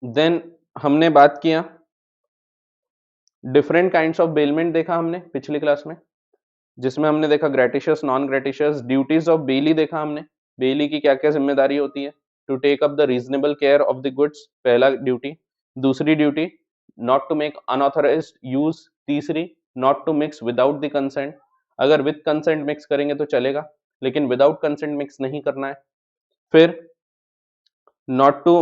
Then हमने बात किया डिफरेंट काइंड्स ऑफ बेलमेंट, देखा हमने पिछली क्लास में, जिसमें हमने देखा gratuitous, non gratuitous, duties of bailee देखा हमने, बेली की क्या-क्या जिम्मेदारी होती है, to take up the reasonable care of the goods, पहला ड्यूटी। दूसरी duty, not to make unauthorised use. तीसरी, not to mix without the consent, अगर विद कंसेंट मिक्स करेंगे तो चलेगा, लेकिन विदाउट कंसेंट मिक्स नहीं करना है। फिर नॉट टू,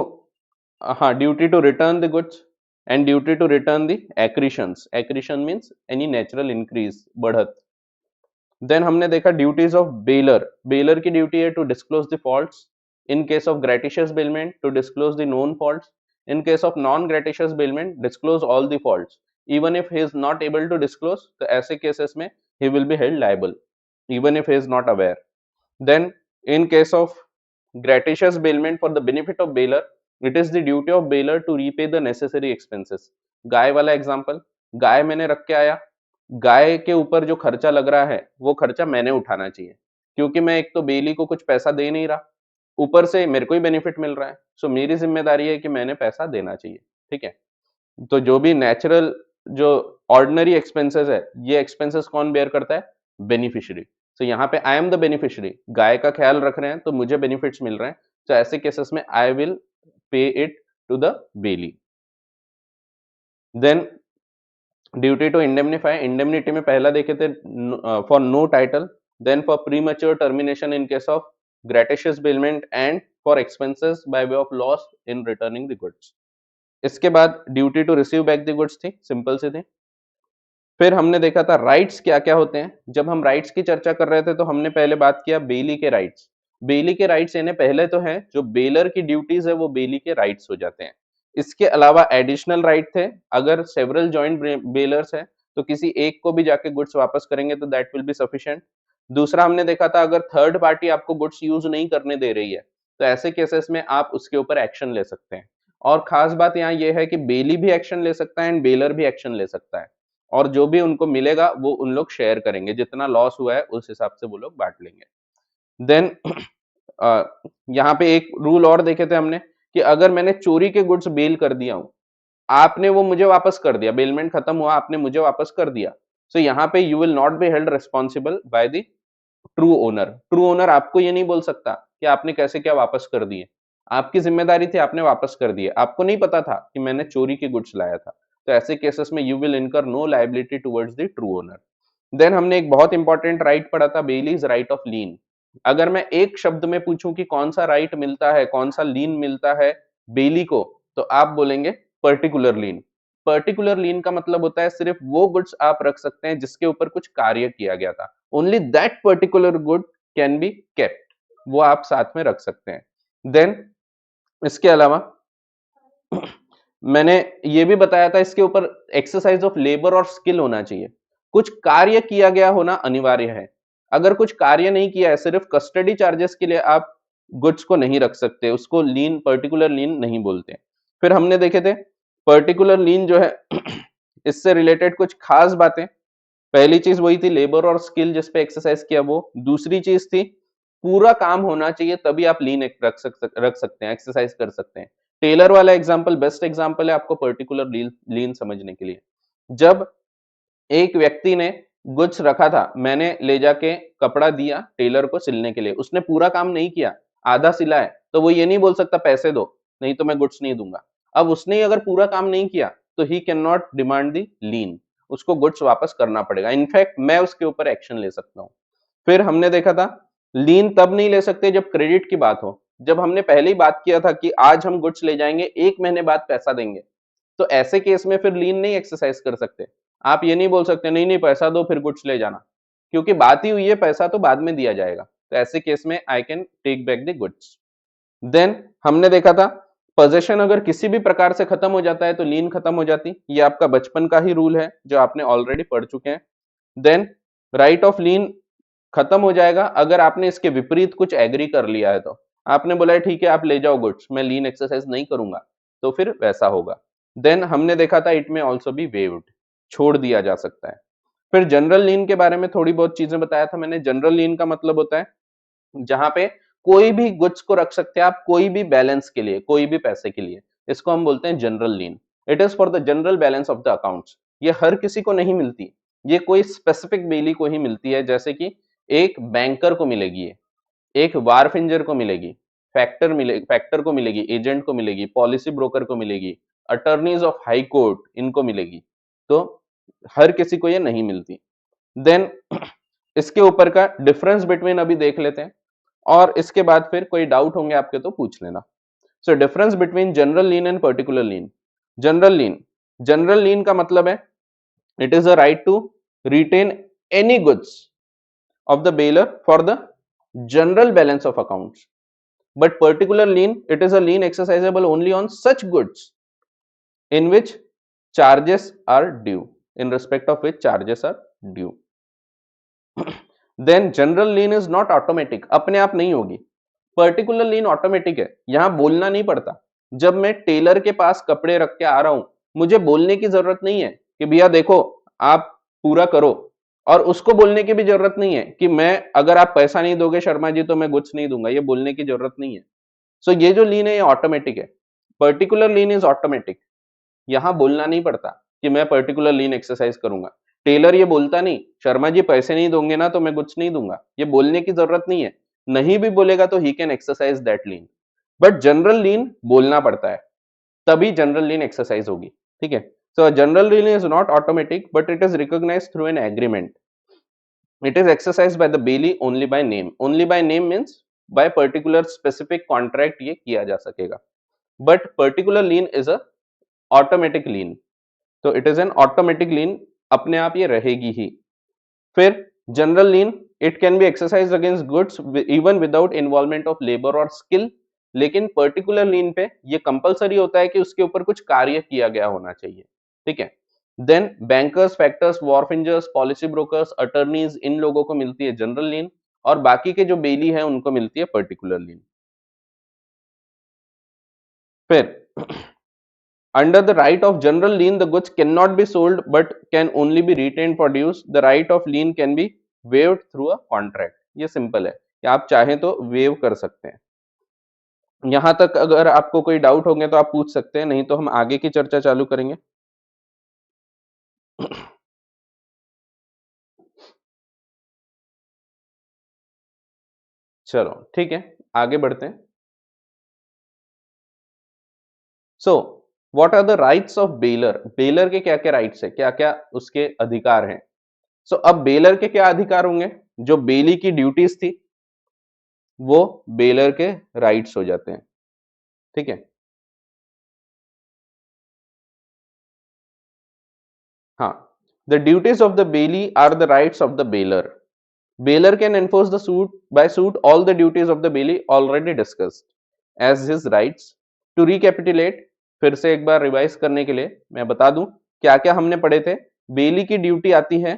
हाँ, duty to return the goods and duty to return the accretions. Accretion means any natural increase, बढ़त। देन हमने देखा ड्यूटीज ऑफ बेलर, बेलर की ड्यूटी है to disclose the faults, in case of gratuitous bailment to disclose the known faults, in case of non gratuitous bailment disclose all the faults, even if he is not able to disclose, तो ऐसे cases में he will be held liable even if he is not aware. Then, in case of gratuitous bailment for the benefit of bailor, it is the duty of bailor to repay the necessary expenses. गाय वाला example, गाय मैंने रख के आया, गाय के ऊपर जो खर्चा लग रहा है वो खर्चा मैंने उठाना चाहिए, क्योंकि मैं एक तो बेली को कुछ पैसा दे नहीं रहा, ऊपर से मेरे को ही बेनिफिट मिल रहा है, सो मेरी जिम्मेदारी है कि मैंने पैसा देना चाहिए। ठीक है, तो जो भी नेचुरल, जो ऑर्डिनरी एक्सपेंसेस है, ये एक्सपेंसेस कौन बेयर करता है? बेनिफिशियरी। तो यहाँ पे आई एम द बेनिफिशियरी, गाय का ख्याल रख रहे हैं तो मुझे बेनिफिट्स मिल रहे हैं, तो ऐसे केसेस में I will pay it to the bailee. Then duty to indemnify, indemnity में पहला देखे थे for no title, then for premature termination in case of gratuitous bailment and for expenses by way of loss in returning the goods. इसके बाद duty to receive back the goods थी, simple सी थी। फिर हमने देखा था राइट्स क्या क्या होते हैं। जब हम राइट्स की चर्चा कर रहे थे तो हमने पहले बात किया बेली के राइट्स। बेली के राइट्स यानी पहले तो है जो बेलर की ड्यूटीज है वो बेली के राइट्स हो जाते हैं। इसके अलावा एडिशनल राइट थे, अगर सेवरल जॉइंट बेलर्स है तो किसी एक को भी जाके गुड्स वापस करेंगे तो दैट विल बी सफिशिएंट। दूसरा हमने देखा था अगर थर्ड पार्टी आपको गुड्स यूज नहीं करने दे रही है तो ऐसे केसेस में आप उसके ऊपर एक्शन ले सकते हैं। और खास बात यहाँ ये है कि बेली भी एक्शन ले सकता है एंड बेलर भी एक्शन ले सकता है, और जो भी उनको मिलेगा वो उन लोग शेयर करेंगे, जितना लॉस हुआ है उस हिसाब से वो लोग बांट लेंगे। देन यहाँ पे एक रूल और देखे थे हमने कि अगर मैंने चोरी के गुड्स बेल कर दिया हूं, आपने वो मुझे वापस कर दिया, बेलमेंट खत्म हुआ, आपने मुझे वापस कर दिया, सो यहाँ पे you will not be held responsible by the true owner. True owner आपको ये नहीं बोल सकता कि आपने कैसे क्या वापस कर दिए, आपकी जिम्मेदारी थी, आपने वापस कर दिए, आपको नहीं पता था कि मैंने चोरी के गुड्स लाया था, तो ऐसे केसेस में you will incur no liability towards the true owner. Then हमने एक बहुत इंपॉर्टेंट राइट पढ़ा था, बेलीज राइट ऑफ लीन। अगर मैं एक शब्द में पूछूं कि कौन सा राइट मिलता है, कौन सा लीन मिलता है बेली को, तो आप बोलेंगे पर्टिकुलर लीन। पर्टिकुलर लीन का मतलब होता है सिर्फ वो गुड्स आप रख सकते हैं जिसके ऊपर कुछ कार्य किया गया था, only that particular good can be kept, वो आप साथ में रख सकते हैं। देन इसके अलावा मैंने ये भी बताया था इसके ऊपर एक्सरसाइज ऑफ लेबर और स्किल होना चाहिए, कुछ कार्य किया गया होना अनिवार्य है। अगर कुछ कार्य नहीं किया है, सिर्फ कस्टडी चार्जेस के लिए आप गुड्स को नहीं रख सकते, उसको लीन, पर्टिकुलर लीन नहीं बोलते। फिर हमने देखे थे पर्टिकुलर लीन जो है इससे रिलेटेड कुछ खास बातें। पहली चीज वही थी लेबर और स्किल जिस पे एक्सरसाइज किया वो। दूसरी चीज थी पूरा काम होना चाहिए तभी आप लीन रख सकते हैं, एक्सरसाइज कर सकते हैं। टेलर वाला एग्जांपल बेस्ट एग्जांपल है आपको पर्टिकुलर लीन समझने के लिए। जब एक व्यक्ति ने गुड्स रखा था, मैंने ले जाके कपड़ा दिया टेलर को सिलने के लिए, उसने पूरा काम नहीं किया, आधा सिला है, तो वो ये नहीं बोल सकता पैसे दो नहीं तो मैं गुड्स नहीं दूंगा। अब उसने अगर पूरा काम नहीं किया तो ही कैन नॉट डिमांड दी लीन, उसको गुड्स वापस करना पड़ेगा, इनफैक्ट मैं उसके ऊपर एक्शन ले सकता हूं। फिर हमने देखा था लीन तब नहीं ले सकते जब क्रेडिट की बात हो। जब हमने पहले ही बात किया था कि आज हम गुड्स ले जाएंगे, एक महीने बाद पैसा देंगे, तो ऐसे केस में फिर लीन नहीं एक्सरसाइज कर सकते। आप ये नहीं बोल सकते नहीं नहीं पैसा दो फिर गुड्स ले जाना, क्योंकि बात ही हुई है, पैसा तो बाद में दिया जाएगा, तो ऐसे केस में I can take back the goods. Then हमने देखा था पोजेशन अगर किसी भी प्रकार से खत्म हो जाता है तो लीन खत्म हो जाती, ये आपका बचपन का ही रूल है जो आपने ऑलरेडी पढ़ चुके हैं। देन राइट ऑफ लीन खत्म हो जाएगा अगर आपने इसके विपरीत कुछ एग्री कर लिया है, तो आपने बोला है ठीक है आप ले जाओ गुड्स, मैं लीन एक्सरसाइज नहीं करूंगा, तो फिर वैसा होगा। देन हमने देखा था इट में ऑल्सो बी वेव्ड, छोड़ दिया जा सकता है। फिर जनरल लीन के बारे में थोड़ी बहुत चीजें बताया था मैंने। जनरल लीन का मतलब होता है जहां पे कोई भी गुड्स को रख सकते हैं आप, कोई भी बैलेंस के लिए, कोई भी पैसे के लिए, इसको हम बोलते हैं general lean. It is for the general balance of the accounts. ये हर किसी को नहीं मिलती, ये कोई स्पेसिफिक बेली को ही मिलती है, जैसे कि एक बैंकर को मिलेगी ये, एक वारफिंजर को मिलेगी, फैक्टर को मिलेगी, एजेंट को मिलेगी, पॉलिसी ब्रोकर को मिलेगी, अटर्नीज ऑफ हाई कोर्ट इनको मिलेगी। तो हर किसी को ये नहीं मिलती। देन इसके ऊपर का डिफरेंस बिटवीन अभी देख लेते हैं, और इसके बाद फिर कोई डाउट होंगे आपके तो पूछ लेना। So difference between general lien and particular lien. General lien का मतलब है it is a right to retain any goods of the bailor for the general balance of accounts, but particular lien, it is a lien exercisable only on such goods in which charges are due, in respect of which charges are due. Then general lien is not automatic, अपने आप नहीं होगी। Particular लीन automatic है, यहां बोलना नहीं पड़ता। जब मैं टेलर के पास कपड़े रख के आ रहा हूं, मुझे बोलने की जरूरत नहीं है कि भैया देखो आप पूरा करो, और उसको बोलने की भी जरूरत नहीं है कि मैं अगर आप पैसा नहीं दोगे शर्मा जी तो मैं गुड्स नहीं दूंगा, ये बोलने की जरूरत नहीं है। सो ये जो लीन है ये ऑटोमेटिक है। पर्टिकुलर लीन इज ऑटोमेटिक, यहां बोलना नहीं पड़ता कि मैं पर्टिकुलर लीन एक्सरसाइज करूंगा। टेलर ये बोलता नहीं शर्मा जी पैसे नहीं दोगे ना तो मैं गुड्स नहीं दूंगा, ये बोलने की जरूरत नहीं है। नहीं भी बोलेगा तो he can exercise that lien. But general lien बोलना पड़ता है, तभी जनरल लीन एक्सरसाइज होगी। ठीक है, so general lien is not automatic but it is recognized through an agreement. It is exercised by the bailey only by name. Only by name means by particular specific contract ये किया जा सकेगा। But particular lien is a automatic lien. तो it is an automatic lien, अपने आप ये रहेगी ही। फिर general lien, it can be exercised against goods even without involvement of labor or skill. लेकिन particular lien पे ये compulsory होता है कि उसके ऊपर कुछ कार्य किया गया होना चाहिए। ठीक है, then bankers, factors, wharfingers, policy brokers, attorneys, इन लोगों को मिलती है जनरल लीन, और बाकी के जो बेली है उनको मिलती है पर्टिकुलर लीन। फिर under the right of general lien the goods can not be sold but can only be retain produce. The right of lien can be waived through a contract. ये सिंपल है कि आप चाहें तो wave कर सकते हैं। यहां तक अगर आपको कोई डाउट होंगे तो आप पूछ सकते हैं, नहीं तो हम आगे की चर्चा चालू करेंगे। चलो ठीक है, आगे बढ़ते हैं। So what are the rights of bailor. Bailor के क्या क्या राइट्स है, क्या क्या उसके अधिकार हैं। सो अब बेलर के क्या अधिकार होंगे, जो बेली की ड्यूटीज थी वो बेलर के राइट्स हो जाते हैं। ठीक है, हाँ, the duties of the bailee are the rights of the bailor. Bailor can enforce the suit by suit all the duties of the bailee already discussed as his rights. To recapitulate, फिर से एक बार revise करने के लिए मैं बता दूं क्या क्या हमने पढ़े थे। बेली की ड्यूटी आती है,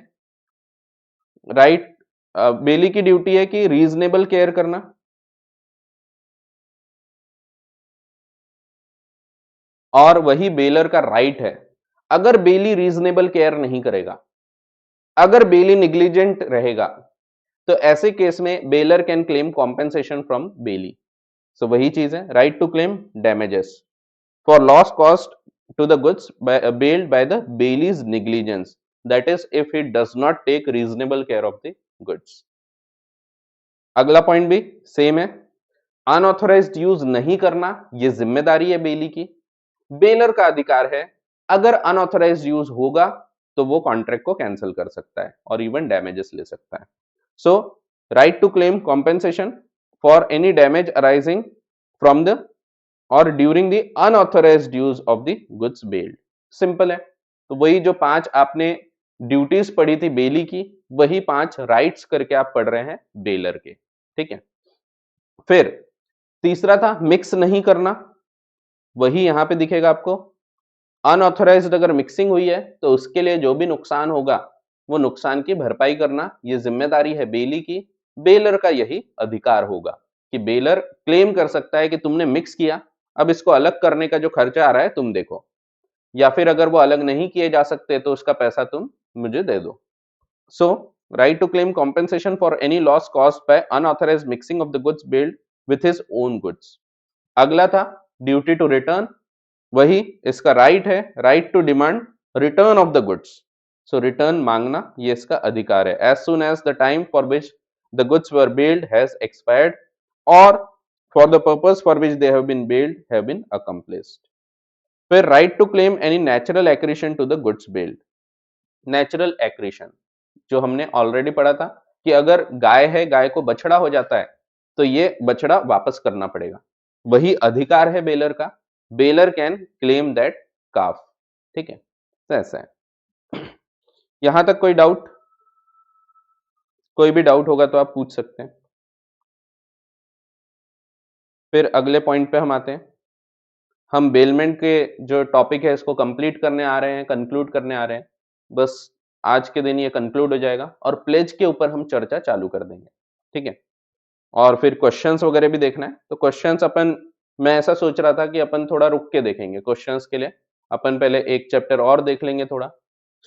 राइट, बेली की ड्यूटी है कि रीजनेबल केयर करना, और वही बेलर का राइट है। अगर बेली रीजनेबल केयर नहीं करेगा, अगर बेली निग्लिजेंट रहेगा, तो ऐसे केस में bailor can claim compensation from bailee. So वही चीज है, right to claim damages for loss caused to the goods bailed by the bailee's negligence, that is if he does not take reasonable care of the goods. अगला point भी same है, unauthorised use नहीं करना ये जिम्मेदारी है बेली की। Baler का अधिकार है, अगर अनऑथोराइज्ड यूज होगा तो वो कॉन्ट्रैक्ट को कैंसिल कर सकता है और इवन डैमेजेस ले सकता है। So right to claim compensation for any damage arising from the और during the unauthorised use of the goods bailed. Simple है, तो वही जो 5 आपने ड्यूटीज पढ़ी थी बेली की, वही 5 राइट्स करके आप पढ़ रहे हैं बेलर के। ठीक है, फिर तीसरा था मिक्स नहीं करना, वही यहां पे दिखेगा आपको। अनऑथोराइज्ड अगर मिक्सिंग हुई है तो उसके लिए जो भी नुकसान होगा वो नुकसान की भरपाई करना ये जिम्मेदारी है बेली की। बेलर का यही अधिकार होगा कि बेलर क्लेम कर सकता है कि तुमने मिक्स किया, अब इसको अलग करने का जो खर्चा आ रहा है तुम देखो, या फिर अगर वो अलग नहीं किए जा सकते तो उसका पैसा तुम मुझे दे दो। So right to claim compensation for any loss caused by unauthorised mixing of the goods bailed with his own goods. अगला था ड्यूटी टू रिटर्न, वही इसका राइट है, right to demand return of the goods. So return मांगना ये इसका अधिकार है, as soon as the time for which the goods were bailed has expired और for the purpose for which they have been build have been accomplished. फिर right to claim any natural accretion to the goods bailed. Natural accretion जो हमने already पढ़ा था कि अगर गाय है, गाय को बछड़ा हो जाता है तो ये बछड़ा वापस करना पड़ेगा, वही अधिकार है बेलर का। बेलर कैन क्लेम दैट काफ। ठीक है, तो ऐसा है। यहां तक कोई डाउट? कोई भी डाउट होगा तो आप पूछ सकते हैं। फिर अगले पॉइंट पे हम आते हैं। हम बेलमेंट के जो टॉपिक है इसको कंप्लीट करने आ रहे हैं, कंक्लूड करने आ रहे हैं। बस आज के दिन ये कंक्लूड हो जाएगा और प्लेज के ऊपर हम चर्चा चालू कर देंगे। ठीक है, और फिर क्वेश्चंस वगैरह भी देखना है, तो क्वेश्चंस अपन, मैं ऐसा सोच रहा था कि अपन थोड़ा रुक के देखेंगे क्वेश्चंस के लिए। अपन पहले एक चैप्टर और देख लेंगे थोड़ा,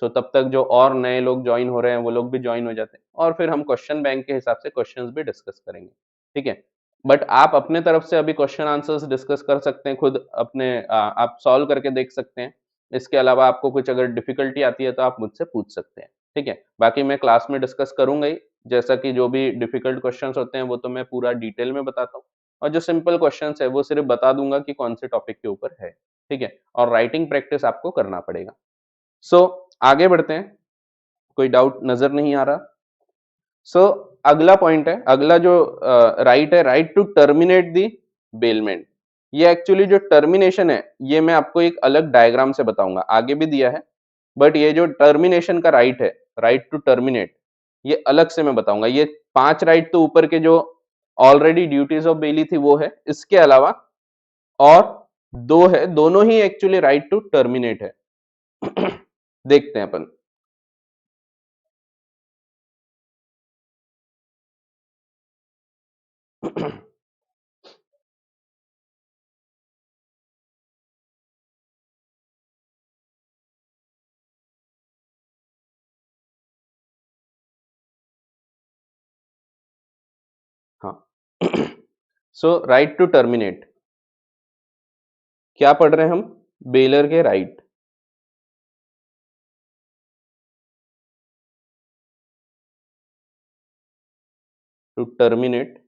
सो तब तक जो और नए लोग ज्वाइन हो रहे हैं वो लोग भी ज्वाइन हो जाते हैं और फिर हम क्वेश्चन बैंक के हिसाब से क्वेश्चंस भी डिस्कस करेंगे। ठीक है, बट आप अपने तरफ से अभी क्वेश्चन आंसर्स डिस्कस कर सकते हैं, खुद अपने आप सॉल्व करके देख सकते हैं। इसके अलावा आपको कुछ अगर डिफिकल्टी आती है तो आप मुझसे पूछ सकते हैं। ठीक है, बाकी मैं क्लास में डिस्कस करूंगा ही, जैसा कि जो भी डिफिकल्ट क्वेश्चंस होते हैं वो तो मैं पूरा डिटेल में बताता हूँ और जो सिंपल क्वेश्चंस है वो सिर्फ बता दूंगा कि कौन से टॉपिक के ऊपर है। ठीक है, और राइटिंग प्रैक्टिस आपको करना पड़ेगा। सो आगे बढ़ते हैं, कोई डाउट नजर नहीं आ रहा? सो अगला पॉइंट है, अगला जो राइट है, right to terminate the bailment. ये एक्चुअली जो टर्मिनेशन है ये मैं आपको एक अलग डायग्राम से बताऊंगा, आगे भी दिया है, बट ये जो टर्मिनेशन का राइट है, राइट टू टर्मिनेट, ये अलग से मैं बताऊंगा। ये 5 राइट तो ऊपर के जो ऑलरेडी ड्यूटीज ऑफ बेली थी वो है, इसके अलावा और 2 है, दोनों ही एक्चुअली राइट टू टर्मिनेट है। देखते हैं अपन। हाँ, सो राइट टू टर्मिनेट क्या पढ़ रहे हैं हम? बेलर के राइट टू टर्मिनेट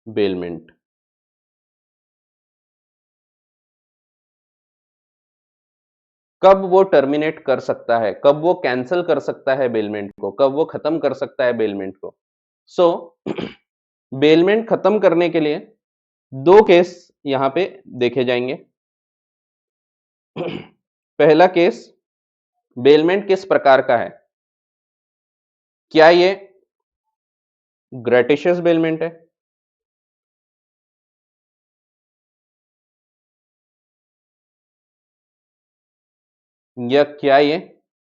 बेलमेंट। कब वो टर्मिनेट कर सकता है, कब वो कैंसिल कर सकता है बेलमेंट को, कब वो खत्म कर सकता है बेलमेंट को? सो बेलमेंट खत्म करने के लिए 2 केस यहां पे देखे जाएंगे। पहला केस, बेलमेंट किस प्रकार का है? क्या ये ग्रेटिशियस बेलमेंट है या क्या ये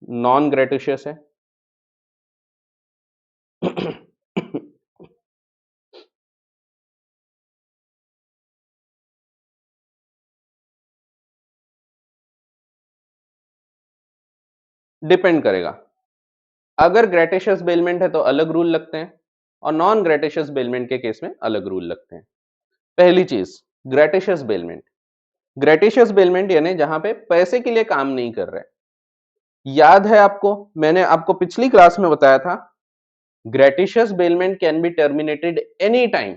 नॉन ग्रेटिशियस है? डिपेंड करेगा। अगर ग्रेटिशियस बेलमेंट है तो अलग रूल लगते हैं और नॉन ग्रेटिशियस बेलमेंट के केस में अलग रूल लगते हैं। पहली चीज, ग्रेटिशियस बेलमेंट। ग्रेटिशियस बेलमेंट यानी जहां पे पैसे के लिए काम नहीं कर रहे। याद है आपको, मैंने आपको पिछली क्लास में बताया था, gratuitous bailment can be terminated any time.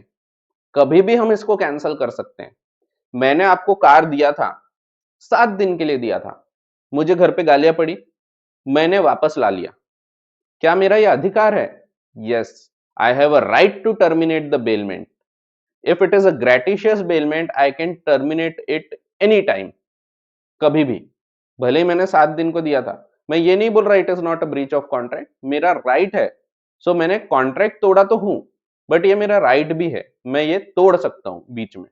कभी भी हम इसको कैंसिल कर सकते हैं। मैंने आपको कार दिया था, 7 दिन के लिए दिया था, मुझे घर पे गालियां पड़ी, मैंने वापस ला लिया। क्या मेरा यह अधिकार है? Yes, I have a right to terminate the bailment. If it is a gratuitous bailment I can terminate it any time, कभी भी, भले ही मैंने 7 दिन को दिया था। मैं ये नहीं बोल रहा it is not a breach of contract, मेरा राइट है। सो मैंने कॉन्ट्रैक्ट तोड़ा तो हूं, बट ये मेरा राइट भी है, मैं ये तोड़ सकता हूं बीच में।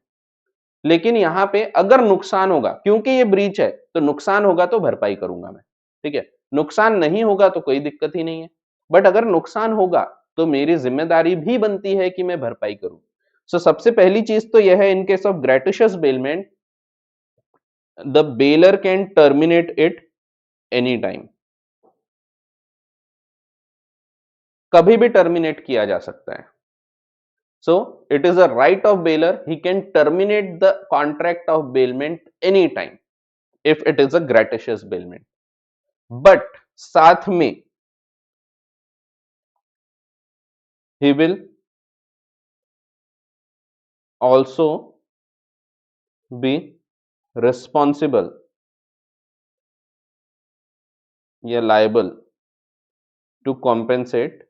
लेकिन यहां पे अगर नुकसान होगा, क्योंकि ये ब्रीच है तो नुकसान होगा तो भरपाई करूंगा मैं। ठीक है, नुकसान नहीं होगा तो कोई दिक्कत ही नहीं है, बट अगर नुकसान होगा तो मेरी जिम्मेदारी भी बनती है कि मैं भरपाई करूं। सो सबसे पहली चीज तो यह है, इन case of gratuitous bailment the baler can terminate it any time. कभी भी टर्मिनेट किया जा सकता है। So it is a right of bailor, he can terminate the contract of bailment anytime if it is a gratuitous bailment. But साथ में he will also be responsible या liable to compensate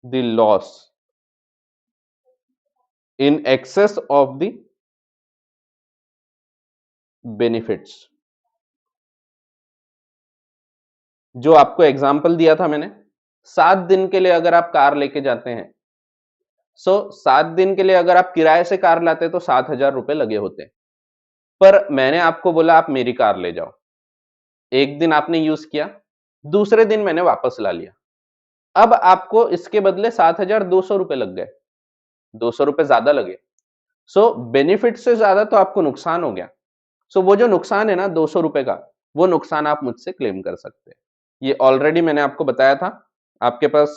the loss in excess of the benefits. जो आपको example दिया था मैंने, 7 दिन के लिए अगर आप कार लेके जाते हैं, 7 दिन के लिए अगर आप किराए से कार लाते तो 7,000 रुपए लगे होते, पर मैंने आपको बोला आप मेरी कार ले जाओ, एक दिन आपने यूज किया, दूसरे दिन मैंने वापस ला लिया, अब आपको इसके बदले 7,200 रुपए लग गए, 200 रुपए ज्यादा लगे। बेनिफिट से ज्यादा तो आपको नुकसान हो गया। वो जो नुकसान है ना 200 रुपए का, वो नुकसान आप मुझसे क्लेम कर सकते हैं। ये ऑलरेडी मैंने आपको बताया था, आपके पास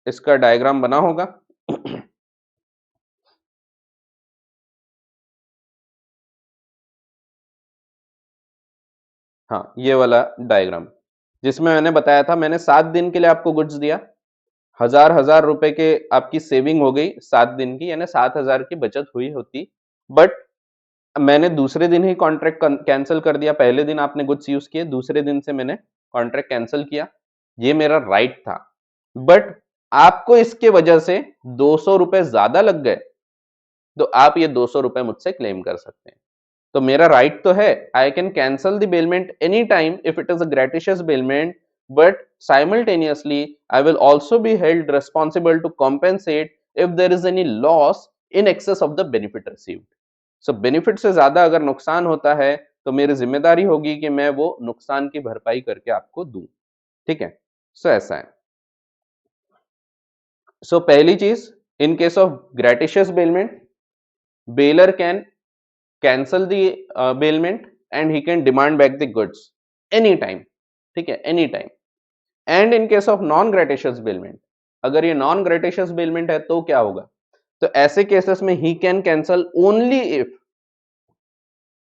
इसका डायग्राम बना होगा। हाँ, ये वाला डायग्राम जिसमें मैंने बताया था, मैंने 7 दिन के लिए आपको गुड्स दिया, 1000 रुपए के आपकी सेविंग हो गई 7 दिन की, यानी 7,000 की बचत हुई होती, बट मैंने दूसरे दिन ही कॉन्ट्रैक्ट कैंसिल कर दिया। पहले दिन आपने गुड्स यूज किए, दूसरे दिन से मैंने कॉन्ट्रैक्ट कैंसिल किया, ये मेरा राइट था, बट आपको इसके वजह से 200 रुपए ज्यादा लग गए, तो आप ये 200 रुपए मुझसे क्लेम कर सकते हैं। तो मेरा राइट तो है, I can cancel the bailment any time if it is a gratuitous bailment, but simultaneously I will also be held responsible to compensate if there is any loss in excess of the benefit received. Benefit से ज्यादा अगर नुकसान होता है तो मेरी जिम्मेदारी होगी कि मैं वो नुकसान की भरपाई करके आपको दूं। ठीक है, ऐसा है। पहली चीज, इन case of gratuitous bailment, baler can cancel the bailment and he can demand back the goods any time. ठीक है, any time. And in case of non gratuitous bailment, अगर ये नॉन ग्रेटिशियस बेलमेंट है तो क्या होगा, तो ऐसे केसेस में he can cancel only if,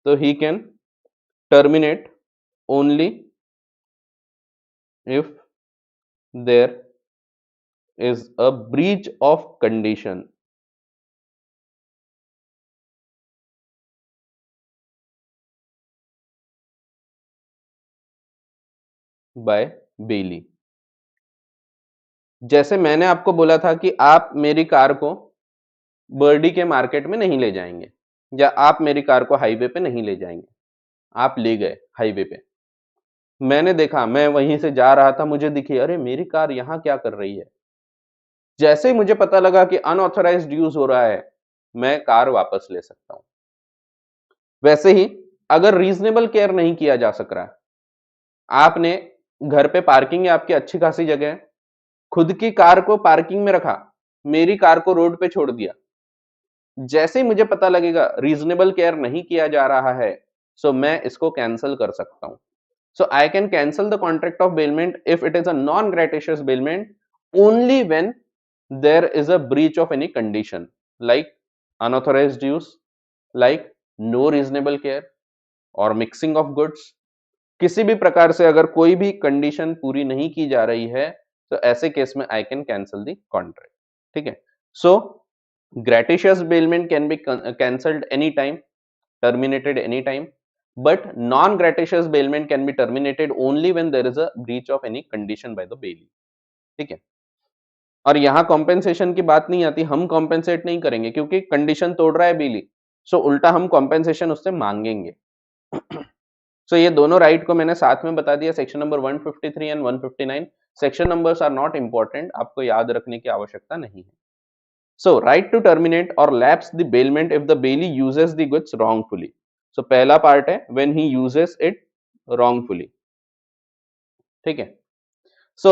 तो he can terminate only if there is a breach of condition by बेली। जैसे मैंने आपको बोला था कि आप मेरी कार को बर्डी के मार्केट में नहीं ले जाएंगे, या आप मेरी कार को हाईवे पे नहीं ले जाएंगे, आप ले गए हाईवे पे, मैंने देखा, मैं वहीं से जा रहा था, मुझे दिखी, अरे मेरी कार यहां क्या कर रही है, जैसे ही मुझे पता लगा कि अनऑथराइज्ड यूज हो रहा है, मैं कार वापस ले सकता हूं। वैसे ही अगर रीजनेबल केयर नहीं किया जा सक रहा है, आपने घर पे पार्किंग है, आपकी अच्छी खासी जगह है, खुद की कार को पार्किंग में रखा, मेरी कार को रोड पे छोड़ दिया, जैसे ही मुझे पता लगेगा रीजनेबल केयर नहीं किया जा रहा है, मैं इसको कैंसिल कर सकता हूं। I can cancel the contract of bailment if it is a non-gratuitous bailment only when there is a breach of any condition like unauthorized use, like no reasonable care or mixing of goods। किसी भी प्रकार से अगर कोई भी condition पूरी नहीं की जा रही है, तो ऐसे केस में I can cancel the contract. ठीक है, gratuitous bailment can be cancelled anytime, terminated anytime, but non-gratuitous bailment can be terminated only when there is a breach of any condition by the bailey। ठीक है, और यहाँ compensation की बात नहीं आती, हम कॉम्पेंसेट नहीं करेंगे क्योंकि कंडीशन तोड़ रहा है बेली, उल्टा हम कॉम्पेंसेशन उससे मांगेंगे। ये दोनों राइट को मैंने साथ में बता दिया, section number 153 and 159। Section numbers are not important, आपको याद रखने की आवश्यकता नहीं है। right to terminate or lapse the bailment if the bailey uses the goods wrongfully। पहला पार्ट है when he uses it wrongfully। ठीक है,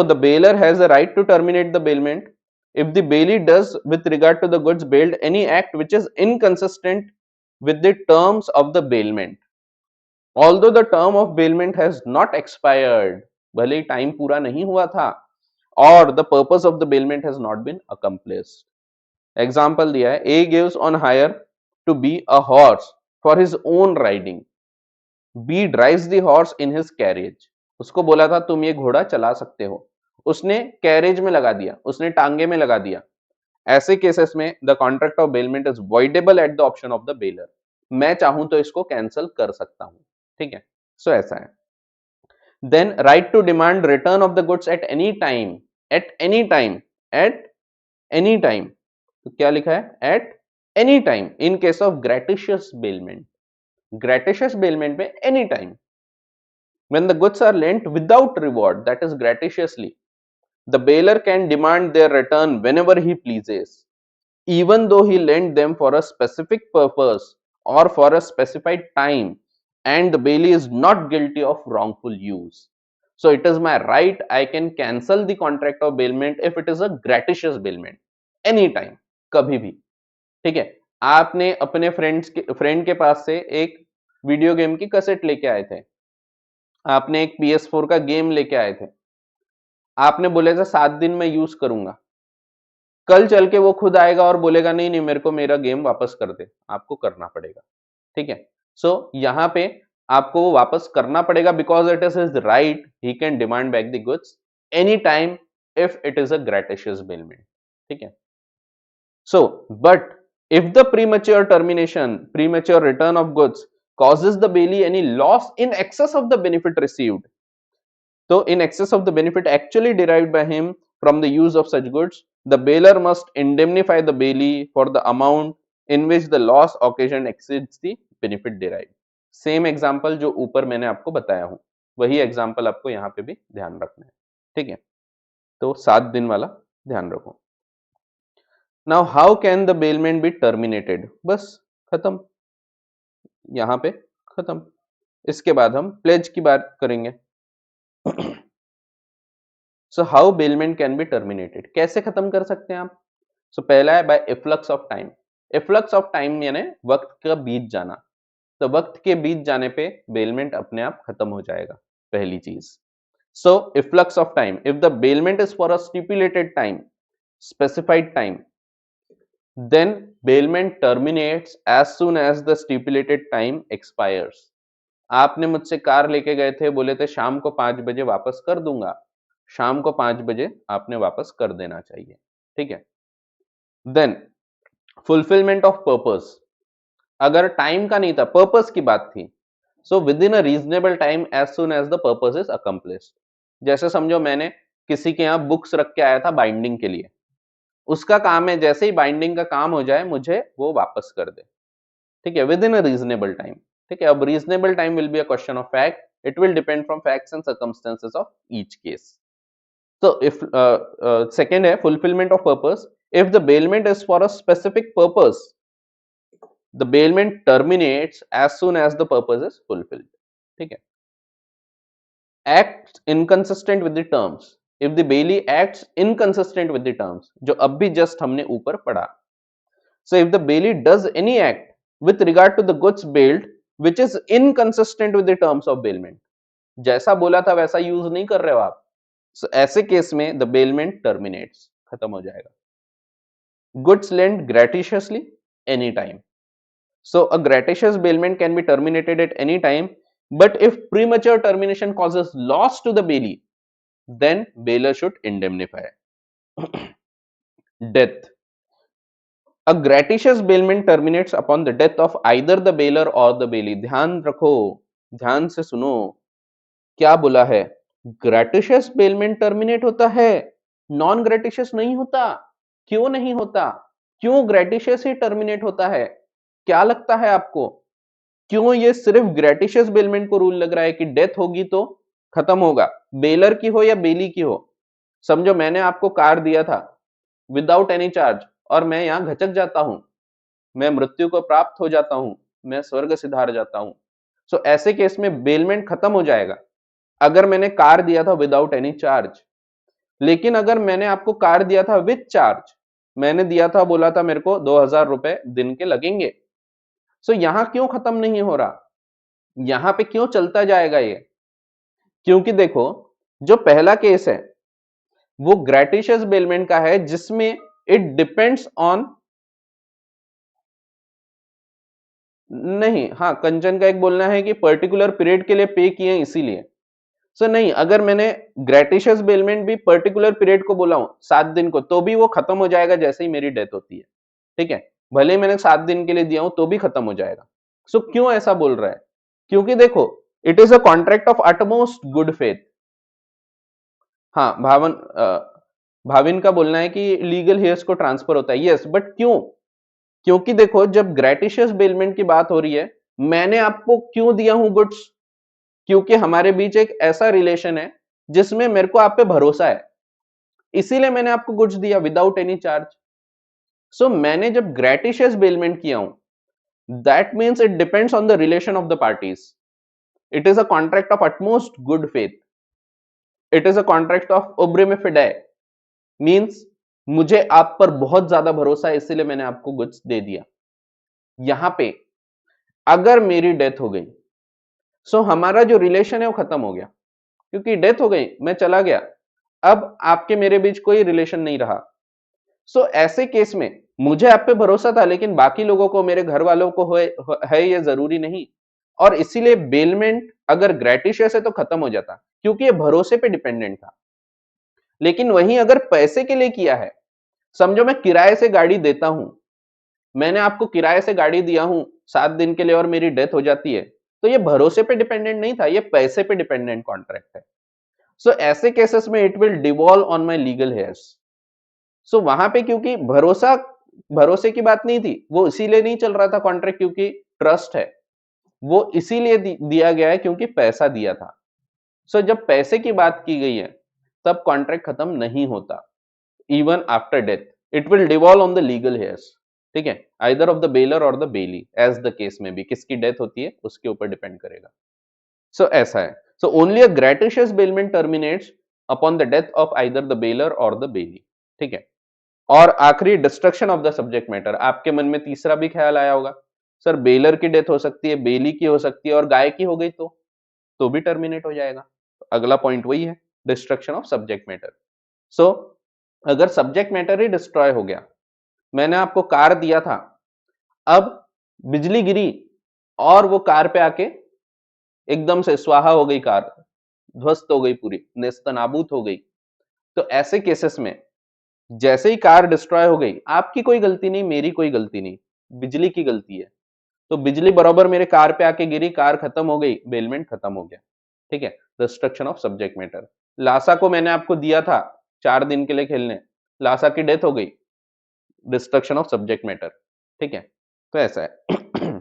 the bailor has a right to terminate the bailment if the bailey does with regard to the goods bailed any act which is inconsistent with the terms of the bailment although the term of bailment has not expired। भले ही time पूरा नहीं हुआ था, or the purpose of the bailment has not been accomplished. Example दिया है, A gives on hire to be a horse for his own riding. B drives the horse in his carriage. उसको बोला था तुम ये घोड़ा चला सकते हो, उसने कैरेज में लगा दिया, उसने टांगे में लगा दिया. ऐसे केसेस में the contract of bailment is voidable at the option of the baler. मैं चाहूं तो इसको कैंसिल कर सकता हूं. ठीक है, सो ऐसा है. Then right to demand return of the goods at any time. At any time. At any time. तो क्या लिखा है? At any time in case of gratuitous bailment. Gratuitous bailment में any time. When the goods are lent without reward, that is gratuitously, the bailor can demand their return whenever he pleases, even though he lent them for a specific purpose or for a specified time, and the bailee is not guilty of wrongful use. So it is my right, I can cancel the contract of bailment if it is a gratuitous bailment, anytime, कभी भी. ठीक है, आपने अपने friend के पास से एक video game की कैसेट लेके आए थे, आपने एक PS4 का गेम लेके आए थे, आपने बोले थे 7 दिन में यूज करूंगा, कल चल के वो खुद आएगा और बोलेगा नहीं नहीं मेरे को मेरा गेम वापस कर दे, आपको करना पड़ेगा. ठीक है, सो यहां पे आपको वो वापस करना पड़ेगा because it is his right, he can demand back the goods any time if it is a gratuitous bailment. ठीक है, so but if the premature return of goods causes the bailee any loss in excess of the benefit received, so in excess of the benefit actually derived by him from the use of such goods, the bailor must indemnify the bailee for the amount in which the loss occasioned exceeds the benefit derived. Same example जो ऊपर मैंने आपको बताया हूं, वही example आपको यहां पे भी ध्यान रखना है. ठीक है, तो 7 दिन वाला ध्यान रखो. Now how can the bailment be terminated? बस खत्म, यहां पे खत्म. इसके बाद हम प्लेज की बात करेंगे. So how bailment can be terminated, कैसे खत्म कर सकते हैं आप? सो पहला है by efflux of time. Efflux of time यानी वक्त का बीत जाना. तो वक्त के बीत जाने पे बेलमेंट अपने आप खत्म हो जाएगा, पहली चीज. So efflux of time, if the bailment is for a stipulated time, specified time, then bailment terminates as soon as the stipulated time expires. आपने मुझसे कार लेके गए थे, बोले थे शाम को 5 बजे वापस कर दूंगा, शाम को 5 बजे आपने वापस कर देना चाहिए. ठीक है, देन फुलफिलमेंट ऑफ पर्पस. अगर टाइम का नहीं था, पर्पस की बात थी, so within a reasonable time as soon as the purpose is accomplished. जैसे समझो मैंने किसी के यहाँ बुक्स रख के आया था बाइंडिंग के लिए, उसका काम है जैसे ही बाइंडिंग का काम हो जाए मुझे वो वापस कर दे. ठीक है, within a reasonable time. ठीक है, अब reasonable time will be a question of fact, it will depend from facts and circumstances of each case. तो इफ सेकेंड है fulfilment of purpose. If the bailment is for a specific purpose, the bailment terminates as soon as the purpose is fulfilled. ठीक है, act inconsistent with the terms. If the bailee acts inconsistent with the terms, जो अब भी just हमने ऊपर पढ़ा. So if the bailee does any act with regard to the goods bailed which is inconsistent with the terms of bailment, जैसा बोला था वैसा यूज नहीं कर रहे हो आप, so ऐसे केस में the bailment terminates, खत्म हो जाएगा. Goods lent gratuitously anytime. So a gratuitous bailment can be terminated at any time, but if premature termination causes loss to the bailee, then bailor should indemnify. Death. A gratuitous bailment terminates upon the death of either the bailor or the bailee. ध्यान रखो, ध्यान से सुनो, क्या बोला है? Gratuitous bailment terminate होता है, नॉन ग्रेटिशियस नहीं होता. क्यों नहीं होता? क्यों ग्रेटिशियस ही टर्मिनेट होता है? क्या लगता है आपको? क्यों ये सिर्फ ग्रेटिशियस बेलमेंट को रूल लग रहा है कि डेथ होगी तो खत्म होगा, बेलर की हो या बेली की हो? समझो मैंने आपको कार दिया था विदाउट एनी चार्ज और मैं यहां घचक जाता हूं, मैं मृत्यु को प्राप्त हो जाता हूं, मैं स्वर्ग सिधार जाता हूं. सो ऐसे केस में बेलमेंट खत्म हो जाएगा अगर मैंने कार दिया था विदाउट एनी चार्ज. लेकिन अगर मैंने आपको कार दिया था विद चार्ज, मैंने दिया था, बोला था मेरे को 2000 रुपए दिन के लगेंगे, सो यहां क्यों खत्म नहीं हो रहा? यहां पे क्यों चलता जाएगा ये? क्योंकि देखो, जो पहला केस है वो ग्रेटिशियस बेलमेंट का है जिसमें इट डिपेंड्स ऑन, नहीं, हाँ, कंचन का एक बोलना है कि पर्टिकुलर पीरियड के लिए पे किए इसीलिए। सो नहीं, अगर मैंने ग्रेटिशियस बेलमेंट भी पर्टिकुलर पीरियड को बोला हूं 7 दिन को, तो भी वो खत्म हो जाएगा जैसे ही मेरी डेथ होती है। ठीक है, भले ही मैंने 7 दिन के लिए दिया हूं तो भी खत्म हो जाएगा। सो क्यों ऐसा बोल रहा है? क्योंकि देखो, it is a contract of utmost good faith. हाँ, भाविन का बोलना है कि लीगल हेयर्स को ट्रांसफर होता है। यस, बट क्यों? क्योंकि देखो, जब ग्रेटिशियस बेलमेंट की बात हो रही है, मैंने आपको क्यों दिया हूं गुड्स? क्योंकि हमारे बीच एक ऐसा रिलेशन है जिसमें मेरे को आप पे भरोसा है, इसीलिए मैंने आपको गुड्स दिया विदाउट एनी चार्ज। सो मैंने जब ग्रेटिशियस बेलमेंट किया हूं, that means it depends on the relation of the parties. It is a contract of utmost good faith. It is a contract of uberrimae fidei, means मुझे आप पर बहुत ज्यादा भरोसा है, इसीलिए मैंने आपको गुड्स दे दिया। यहां पे अगर मेरी डेथ हो गई, सो हमारा जो रिलेशन है वो खत्म हो गया, क्योंकि डेथ हो गई, मैं चला गया, अब आपके मेरे बीच कोई रिलेशन नहीं रहा। सो ऐसे केस में मुझे आप पे भरोसा था, लेकिन बाकी लोगों को, मेरे घर वालों को है ये जरूरी नहीं, और इसीलिए बेलमेंट अगर ग्रेटिशियस है तो खत्म हो जाता, क्योंकि ये भरोसे पे डिपेंडेंट था। लेकिन वहीं अगर पैसे के लिए किया है, समझो मैं किराए से गाड़ी देता हूं, मैंने आपको किराए से गाड़ी दिया हूं 7 दिन के लिए और मेरी डेथ हो जाती है, तो ये भरोसे पे डिपेंडेंट नहीं था, ये पैसे पे डिपेंडेंट कॉन्ट्रैक्ट है। सो ऐसे केसेस में it will devolve on my legal heirs. So वहां पे क्योंकि भरोसे की बात नहीं थी, वो इसीलिए नहीं चल रहा था कॉन्ट्रैक्ट, क्योंकि ट्रस्ट है, वो इसीलिए दिया गया है क्योंकि पैसा दिया था। सो जब पैसे की बात की गई है, तब कॉन्ट्रैक्ट खत्म नहीं होता, even after death it will devolve on the legal heirs. ठीक है, आइदर ऑफ द बेलर और the bailee, as the case में भी, किसकी डेथ होती है उसके ऊपर डिपेंड करेगा। सो ऐसा है। So only a gratuitous bailment terminates upon the death of either the bailor और द बेली। ठीक है, और आखिरी, destruction of the subject matter. आपके मन में तीसरा भी ख्याल आया होगा, सर बेलर की डेथ हो सकती है, बेली की हो सकती है, और गाय की हो गई तो भी टर्मिनेट हो जाएगा। अगला पॉइंट वही है, डिस्ट्रक्शन ऑफ सब्जेक्ट मैटर। सो अगर सब्जेक्ट मैटर ही डिस्ट्रॉय हो गया, मैंने आपको कार दिया था, अब बिजली गिरी और वो कार पे आके एकदम से स्वाहा हो गई, कार ध्वस्त हो गई, पूरी नेस्तनाबूत हो गई, तो ऐसे केसेस में जैसे ही कार डिस्ट्रॉय हो गई, आपकी कोई गलती नहीं, मेरी कोई गलती नहीं, बिजली की गलती है, तो बिजली बराबर मेरे कार पे आके गिरी, कार खत्म हो गई, बेलमेंट खत्म हो गया। ठीक है, डिस्ट्रक्शन ऑफ सब्जेक्ट मैटर। लासा को मैंने आपको दिया था 4 दिन के लिए खेलने, लासा की डेथ हो गई, डिस्ट्रक्शन ऑफ सब्जेक्ट मैटर। ठीक है, तो ऐसा है।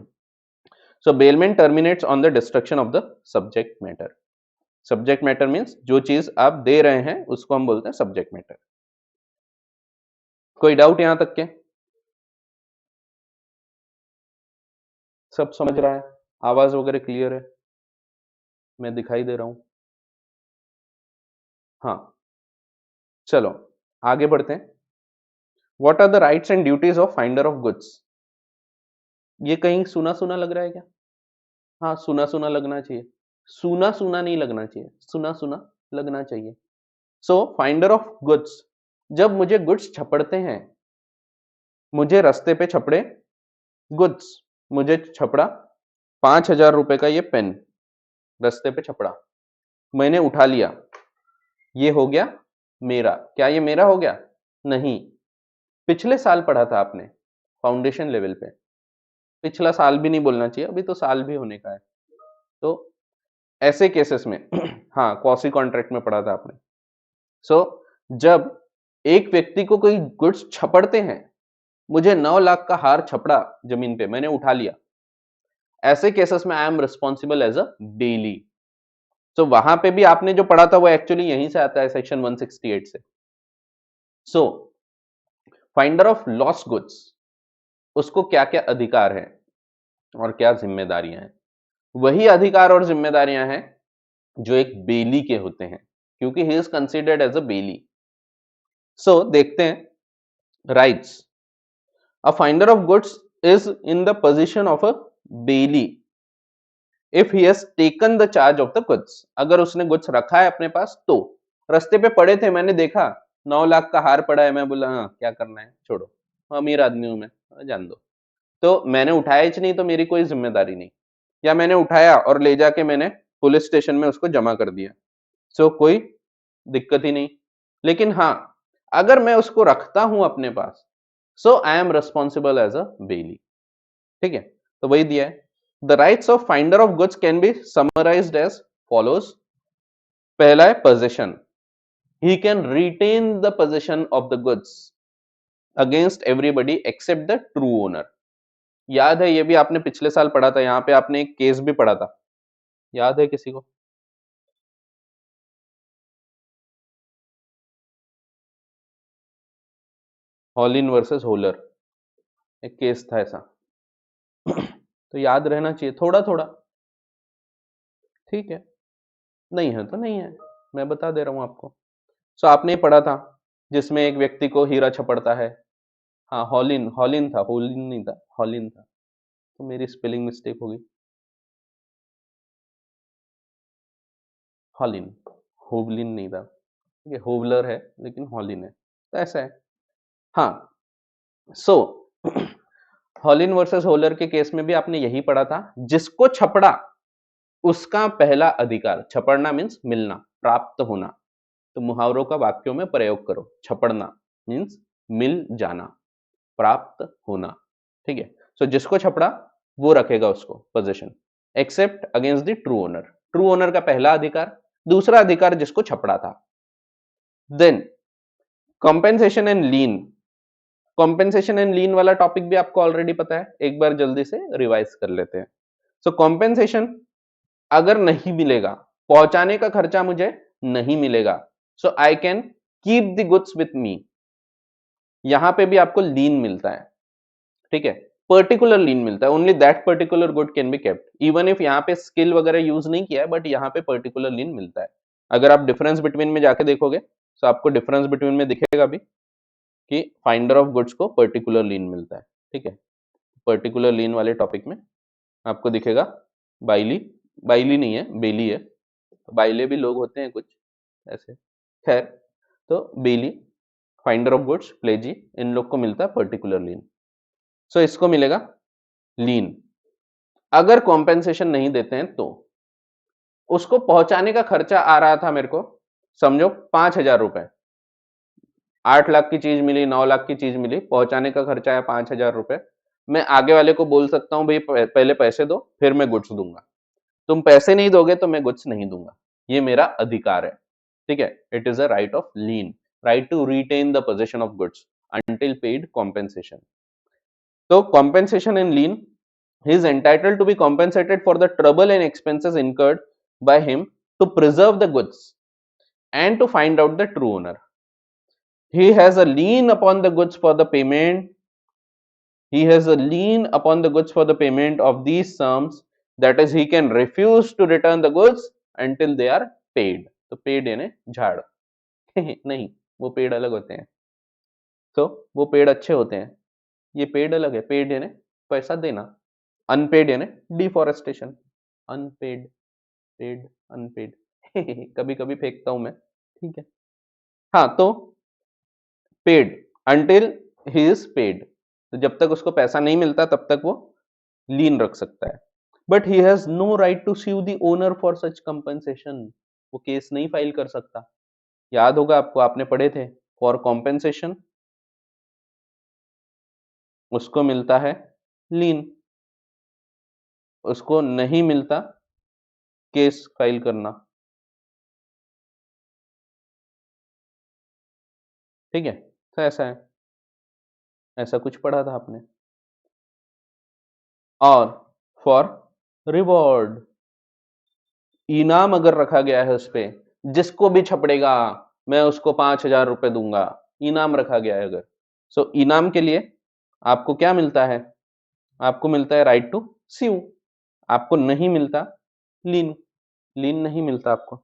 So bailment terminates on the destruction of the subject matter. Subject matter means जो चीज आप दे रहे हैं उसको हम बोलते हैं सब्जेक्ट मैटर। कोई डाउट यहां तक के? सब समझ रहा है? आवाज वगैरह क्लियर है? मैं दिखाई दे रहा हूं? हाँ, चलो आगे बढ़ते हैं। What are the rights and duties of finder of goods? ये कहीं सुना सुना लग रहा है क्या? हाँ, सुना सुना लगना चाहिए। सुना सुना नहीं लगना चाहिए, सुना सुना लगना चाहिए। सो फाइंडर ऑफ गुड्स, जब मुझे गुड्स छपड़ते हैं, मुझे रास्ते पे छपड़े गुड्स, मुझे छपड़ा 5,000 रुपए का ये पेन, रास्ते पे छपड़ा, मैंने उठा लिया, ये हो गया मेरा। क्या ये मेरा हो गया? नहीं, पिछले साल पढ़ा था आपने फाउंडेशन लेवल पे, पिछला साल भी नहीं बोलना चाहिए, अभी तो साल भी होने का है। तो ऐसे केसेस में हाँ, क्वासी कॉन्ट्रैक्ट में पढ़ा था आपने। सो जब एक व्यक्ति को कोई गुड्स छपड़ते हैं, मुझे 9 लाख का हार छपड़ा जमीन पे, मैंने उठा लिया, ऐसे केसेस में I am responsible as a bailee. तो वहां पे भी आपने जो पढ़ा था वो एक्चुअली यहीं से आता है, सेक्शन 168 से। सो फाइंडर ऑफ लॉस्ट गुड्स, उसको क्या क्या अधिकार है और क्या जिम्मेदारियां हैं? वही अधिकार और जिम्मेदारियां हैं जो एक बेली के होते हैं, क्योंकि he is considered as a bailee. So देखते हैं rights. A finder of goods is in the position of a bailee if he has taken the charge of the goods. अगर उसने गुड्स रखा है अपने पास, तो रास्ते पे पड़े थे, मैंने देखा, 9 लाख का हार पड़ा है, मैं बोला हाँ क्या करना है, छोड़ो, अमीर आदमी हूं मैं, जान दो। तो मैंने उठाया ही नहीं तो मेरी कोई जिम्मेदारी नहीं, या मैंने उठाया और ले जाके मैंने पुलिस स्टेशन में उसको जमा कर दिया, सो कोई दिक्कत ही नहीं। लेकिन हाँ, अगर मैं उसको रखता हूं अपने पास, so I am responsible as a bailee. ठीक है, तो वही दिया है। The rights of finder of goods can be summarised as follows. पहला है possession, he can retain the position of the goods against everybody except the true owner. याद है, ये भी आपने पिछले साल पढ़ा था, यहाँ पे आपने एक केस भी पढ़ा था, याद है किसी को? हॉलिन वर्सेस होलर, एक केस था ऐसा। तो याद रहना चाहिए थोड़ा थोड़ा, ठीक है, नहीं है तो नहीं है, मैं बता दे रहा हूं आपको। सो आपने पढ़ा था जिसमें एक व्यक्ति को हीरा छपड़ता है। हाँ, हॉलिन, हॉलिन था, होलिन नहीं था, हॉलिन था। तो मेरी स्पेलिंग मिस्टेक होगी, हॉलिन, होवलिन नहीं था, ठीक है, होवलर है लेकिन हॉलिन है, तो ऐसा है। हाँ, सो हॉलिन वर्सेस होलर के केस में भी आपने यही पढ़ा था, जिसको छपड़ा उसका पहला अधिकार, छपड़ना मीन्स मिलना, प्राप्त होना। तो मुहावरों का वाक्यों में प्रयोग करो, छपड़ना मीन्स मिल जाना, प्राप्त होना, ठीक है। सो जिसको छपड़ा वो रखेगा उसको possession, except against the true owner. True owner का पहला अधिकार, दूसरा अधिकार जिसको छपड़ा था। Then compensation and lien. Compensation and lien वाला टॉपिक भी आपको ऑलरेडी पता है, एक बार जल्दी से रिवाइज कर लेते हैं। सो कॉम्पेंसेशन, अगर नहीं मिलेगा, पहुंचाने का खर्चा मुझे नहीं मिलेगा, so I can keep the goods with me. यहां पे भी आपको लीन मिलता है, ठीक है, पर्टिकुलर लीन मिलता है, only that particular good can be kept, even if यहाँ पे स्किल वगैरह यूज नहीं किया है, बट यहाँ पे पर्टिकुलर लीन मिलता है। अगर आप डिफरेंस बिटवीन में जाके देखोगे तो आपको डिफरेंस बिटवीन में दिखेगा भी कि फाइंडर ऑफ गुड्स को पर्टिकुलर लीन मिलता है, ठीक है। पर्टिकुलर लीन वाले टॉपिक में आपको दिखेगा बाइली, बाइली नहीं है, बेली है, बाइले भी लोग होते हैं कुछ ऐसे, खैर, तो बेली, फाइंडर ऑफ गुड्स, प्लेजी, इन लोग को मिलता है पर्टिकुलर लीन। सो इसको मिलेगा लीन। अगर कॉम्पेंसेशन नहीं देते हैं तो उसको पहुंचाने का खर्चा आ रहा था मेरे को, समझो 5,000 रुपए, 8 लाख की चीज मिली, 9 लाख की चीज मिली, पहुंचाने का खर्चा है 5,000 रुपए। मैं आगे वाले को बोल सकता हूं भाई पहले पैसे दो फिर मैं गुड्स दूंगा, तुम पैसे नहीं दोगे तो मैं गुड्स नहीं दूंगा, ये मेरा अधिकार है, ठीक है। It is a right of lien, right to retain the position of goods until paid compensation. तो compensation in lien, he is entitled to be compensated for the trouble and expenses incurred by him to preserve the goods and to find out the true owner. He has a lien upon the goods for the payment. He has a lien upon the goods for the payment of these sums. That is, he can refuse to return the goods until they are paid. तो paid यानी झाड़ नहीं, वो पेड़ अलग होते हैं, तो वो पेड़ अच्छे होते हैं, ये पेड़ अलग है। पेड यानी पैसा देना, अनपेड यानी डिफॉरेस्टेशन, अनपेड, पेड, अनपेड कभी कभी फेंकता हूं मैं, ठीक है। हाँ, तो paid until he is paid, तो जब तक उसको पैसा नहीं मिलता तब तक वो लीन रख सकता है। But he has no right to sue the owner for such compensation, वो केस नहीं फाइल कर सकता। याद होगा आपको, आपने पढ़े थे, फॉर कॉम्पेंसेशन उसको मिलता है लीन, उसको नहीं मिलता केस फाइल करना, ठीक है। तो ऐसा है, ऐसा कुछ पढ़ा था आपने। और फॉर रिवॉर्ड, इनाम अगर रखा गया है उस पे, जिसको भी छपड़ेगा मैं उसको 5,000 रुपए दूंगा, इनाम रखा गया है अगर, सो इनाम के लिए आपको क्या मिलता है, आपको मिलता है राइट टू स्यू, आपको नहीं मिलता लीन, लीन नहीं मिलता आपको,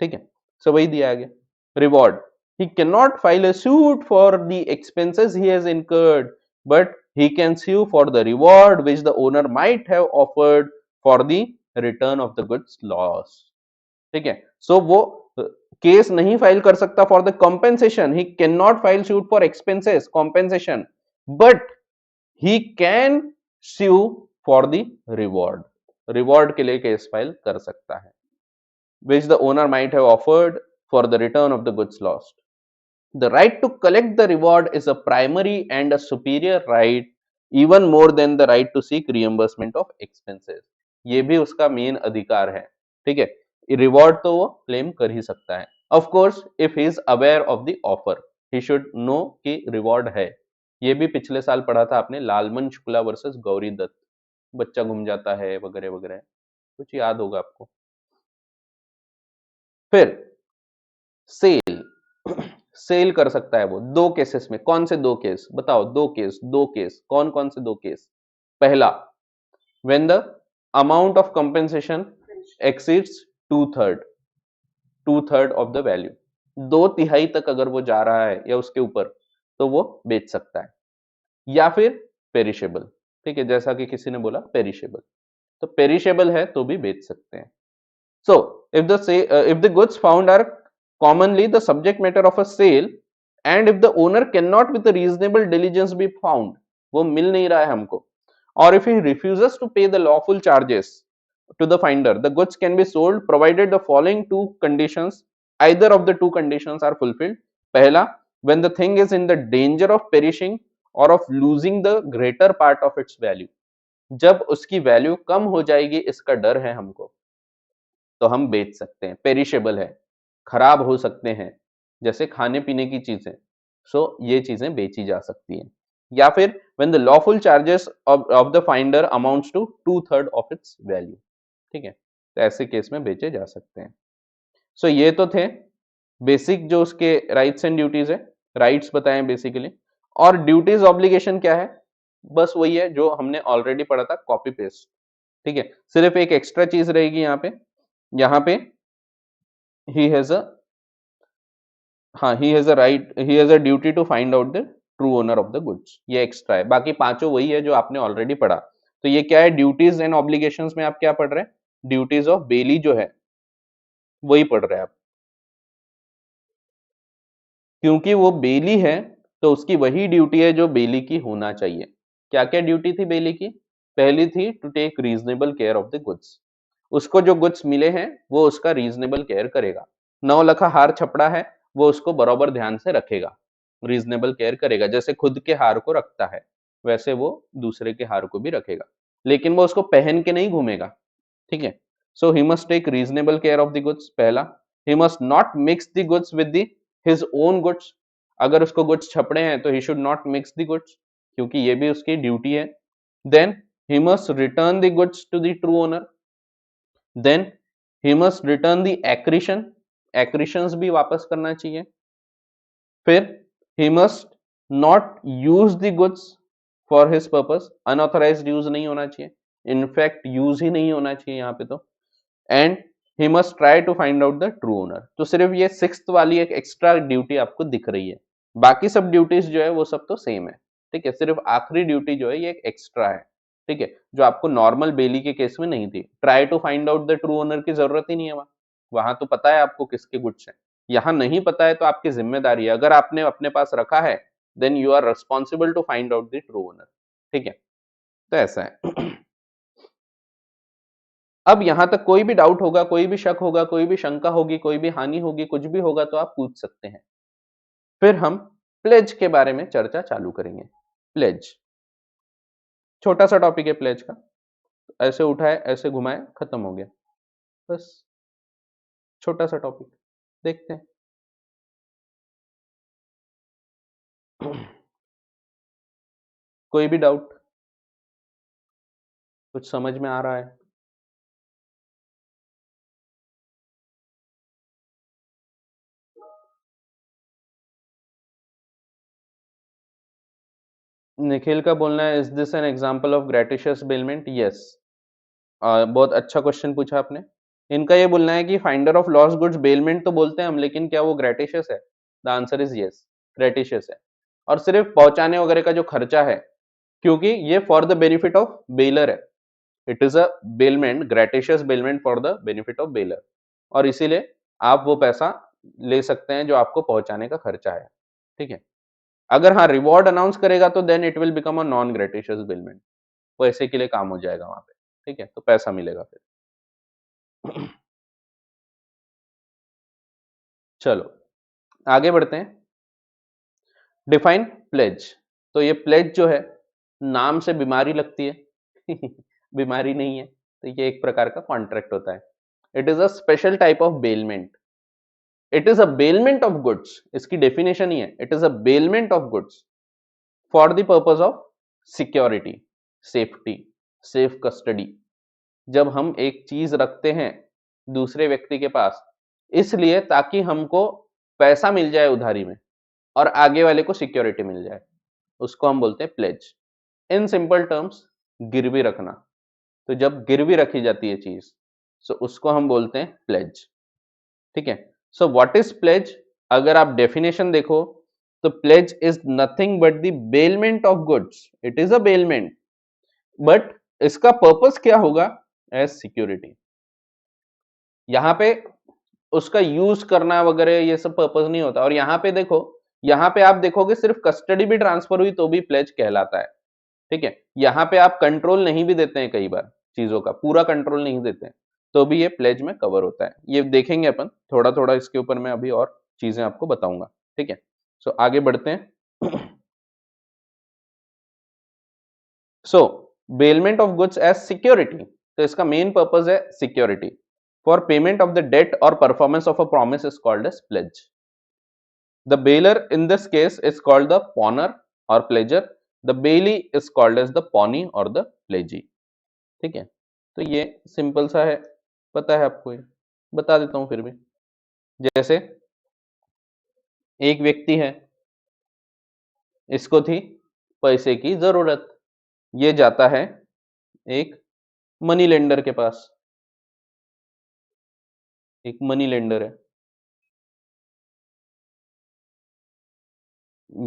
ठीक है। सो वही दिया गया reward, he cannot file a suit for the expenses he has incurred, but he can sue for the reward which the owner might have offered for the return of the goods lost, ठीक है। सो वो case नहीं file कर सकता for the compensation, he can not file suit for expenses compensation, but he can sue for the reward, reward के लिए case file कर सकता है, which the owner might have offered for the return of the goods lost. The right to collect the reward is a primary and a superior right, even more than the right to seek reimbursement of expenses. ये भी उसका main अधिकार है, ठीक है, reward तो वो claim कर ही सकता है. Of course if he is aware of the offer, he should know कि रिवॉर्ड है. ये भी पिछले साल पढ़ा था आपने, लालमन शुक्ला वर्सेस गौरी दत्त, बच्चा घूम जाता है वगैरह वगैरह, कुछ याद होगा आपको. फिर सेल, सेल कर सकता है वो दो केसेस में. कौन से दो केस बताओ? दो केस, दो केस कौन कौन से दो केस? पहला, when the amount of compensation exceeds two third of the value, 2/3 तक अगर वो जा रहा है या उसके ऊपर, तो वो बेच सकता है. या फिर पेरिशेबल, ठीक है, जैसा कि किसी ने बोला पेरिशेबल, तो पेरिशेबल है तो भी बेच सकते हैं. So, if the goods found are commonly the subject matter of a sale, and if the owner cannot with a reasonable diligence be found, वो मिल नहीं रहा है हमको, or if he refuses to pay the lawful charges to the finder, the goods can be sold provided the following two conditions, either of the two conditions are fulfilled. पहला, when the thing is in the danger of perishing or of losing the greater part of its value, जब उसकी value कम हो जाएगी इसका डर है हमको, तो हम बेच सकते हैं. पेरिशेबल है, खराब हो सकते हैं, जैसे खाने पीने की चीजें, सो ये चीजें बेची जा सकती हैं. या फिर when the lawful charges of the finder amounts to 2/3 of its value, ठीक है, तो ऐसे केस में बेचे जा सकते हैं. सो ये तो थे बेसिक जो उसके राइट्स एंड ड्यूटीज है, राइट्स बताए बेसिकली. और ड्यूटीज ऑब्लिगेशन क्या है? बस वही है जो हमने ऑलरेडी पढ़ा था, कॉपी पेस्ट, ठीक है. सिर्फ एक एक्स्ट्रा चीज रहेगी यहाँ पे he has a he has a right, he has a duty to find out the true owner of the goods. ये एक्स्ट्रा है, बाकी पांचों वही है जो आपने ऑलरेडी पढ़ा. तो ये क्या है? ड्यूटीज एंड ऑब्लिगेशंस में आप क्या पढ़ रहे हैं? ड्यूटीज ऑफ बेली जो है वही पढ़ रहे हैं आप, क्योंकि वो बेली है तो उसकी वही ड्यूटी है जो बेली की होना चाहिए. क्या क्या ड्यूटी थी बेली की? पहली थी to take reasonable care of the goods. उसको जो गुड्स मिले हैं वो उसका रीजनेबल केयर करेगा. 9 लखा हार छपड़ा है, वो उसको बराबर ध्यान से रखेगा, रीजनेबल केयर करेगा. जैसे खुद के हार को रखता है वैसे वो दूसरे के हार को भी रखेगा, लेकिन वो उसको पहन के नहीं घूमेगा, ठीक है. So he must take reasonable care of the goods. पहला, he must not mix the goods with the his own goods. अगर उसको गुड्स छपड़े हैं तो he should not mix the goods, क्योंकि ये भी उसकी ड्यूटी है. Then he must return the goods to the true owner. Then he must return the accretion, accretions भी वापस करना चाहिए. फिर he must not use the goods for his purpose, unauthorized use नहीं होना चाहिए, इनफैक्ट यूज ही नहीं होना चाहिए यहाँ पे तो. And he must try to find out the true owner. तो सिर्फ ये 6th वाली एक एक्स्ट्रा ड्यूटी आपको दिख रही है, बाकी सब ड्यूटीज जो है वो सब तो सेम है, ठीक है. सिर्फ आखिरी ड्यूटी जो है ये एक एक्स्ट्रा है, ठीक है, जो आपको नॉर्मल बेली के केस में नहीं थी. Try to find out the true owner की जरूरत ही नहीं है, वहां तो पता है आपको किसके गुड्स हैं. यहाँ नहीं पता है तो आपकी जिम्मेदारी है, अगर आपने अपने पास रखा है then you are responsible to find out the true owner, ठीक है. तो ऐसा है. अब यहां तक कोई भी डाउट होगा, कोई भी शक होगा, कोई भी शंका होगी, कोई भी हानि होगी, कुछ भी होगा तो आप पूछ सकते हैं. फिर हम प्लेज के बारे में चर्चा चालू करेंगे. प्लेज छोटा सा टॉपिक है प्लेज का, ऐसे उठाए ऐसे घुमाए खत्म हो गया, बस छोटा सा टॉपिक. देखते हैं. कोई भी डाउट, कुछ समझ में आ रहा है? निखिल का बोलना है, is this an example of gratuitous bailment? Yes, बहुत अच्छा क्वेश्चन पूछा आपने. इनका ये बोलना है कि finder of lost goods bailment तो बोलते हैं हम, लेकिन क्या वो ग्रेटिशियस है? The answer is yes, gratuitous है. और सिर्फ पहुंचाने वगैरह का जो खर्चा है, क्योंकि ये for the benefit of bailor है, it is a bailment, gratuitous bailment for the benefit of bailor, और इसीलिए आप वो पैसा ले सकते हैं जो आपको पहुंचाने का खर्चा है, ठीक है। अगर हाँ रिवॉर्ड अनाउंस करेगा तो then it will become a non gratuitous bailment, पैसे के लिए काम हो जाएगा वहां पे, ठीक है, तो पैसा मिलेगा फिर। चलो आगे बढ़ते हैं। Define pledge. तो ये प्लेज जो है नाम से बीमारी लगती है। बीमारी नहीं है, तो ये एक प्रकार का कॉन्ट्रैक्ट होता है। It is a special type of bailment. It is a bailment of goods, इसकी डेफिनेशन ही है, it is a bailment of goods for the purpose of security, safety, safe custody. जब हम एक चीज रखते हैं दूसरे व्यक्ति के पास, इसलिए ताकि हमको पैसा मिल जाए उधारी में और आगे वाले को सिक्योरिटी मिल जाए, उसको हम बोलते हैं प्लेज। इन सिंपल टर्म्स, गिरवी रखना। तो जब गिरवी रखी जाती है चीज, तो उसको हम बोलते हैं प्लेज, ठीक है। So what is pledge? अगर आप डेफिनेशन देखो तो pledge is nothing but the bailment of goods. It is a bailment, but इसका पर्पस क्या होगा? As security. यहाँ पे उसका यूज करना वगैरह ये सब पर्पस नहीं होता। और यहाँ पे देखो, यहाँ पे आप देखोगे सिर्फ कस्टडी भी ट्रांसफर हुई तो भी प्लेज कहलाता है, ठीक है। यहाँ पे आप कंट्रोल नहीं भी देते हैं, कई बार चीजों का पूरा कंट्रोल नहीं देते हैं, तो भी ये प्लेज में कवर होता है। ये देखेंगे अपन थोड़ा थोड़ा, इसके ऊपर मैं अभी और चीजें आपको बताऊंगा, ठीक है। सो आगे बढ़ते हैं। So bailment of goods as security, तो इसका मेन पर्पस है security. For payment of the debt और performance of a promise is called as pledge. The bailor in this case is called the pawner or pledger. The bailee is called as the pawnee or the pledgee. ठीक है, तो ये simple सा है, पता है आपको, ये बता देता हूं फिर भी। जैसे एक व्यक्ति है, इसको थी पैसे की जरूरत, ये जाता है एक मनी लेंडर के पास। एक मनी लेंडर है,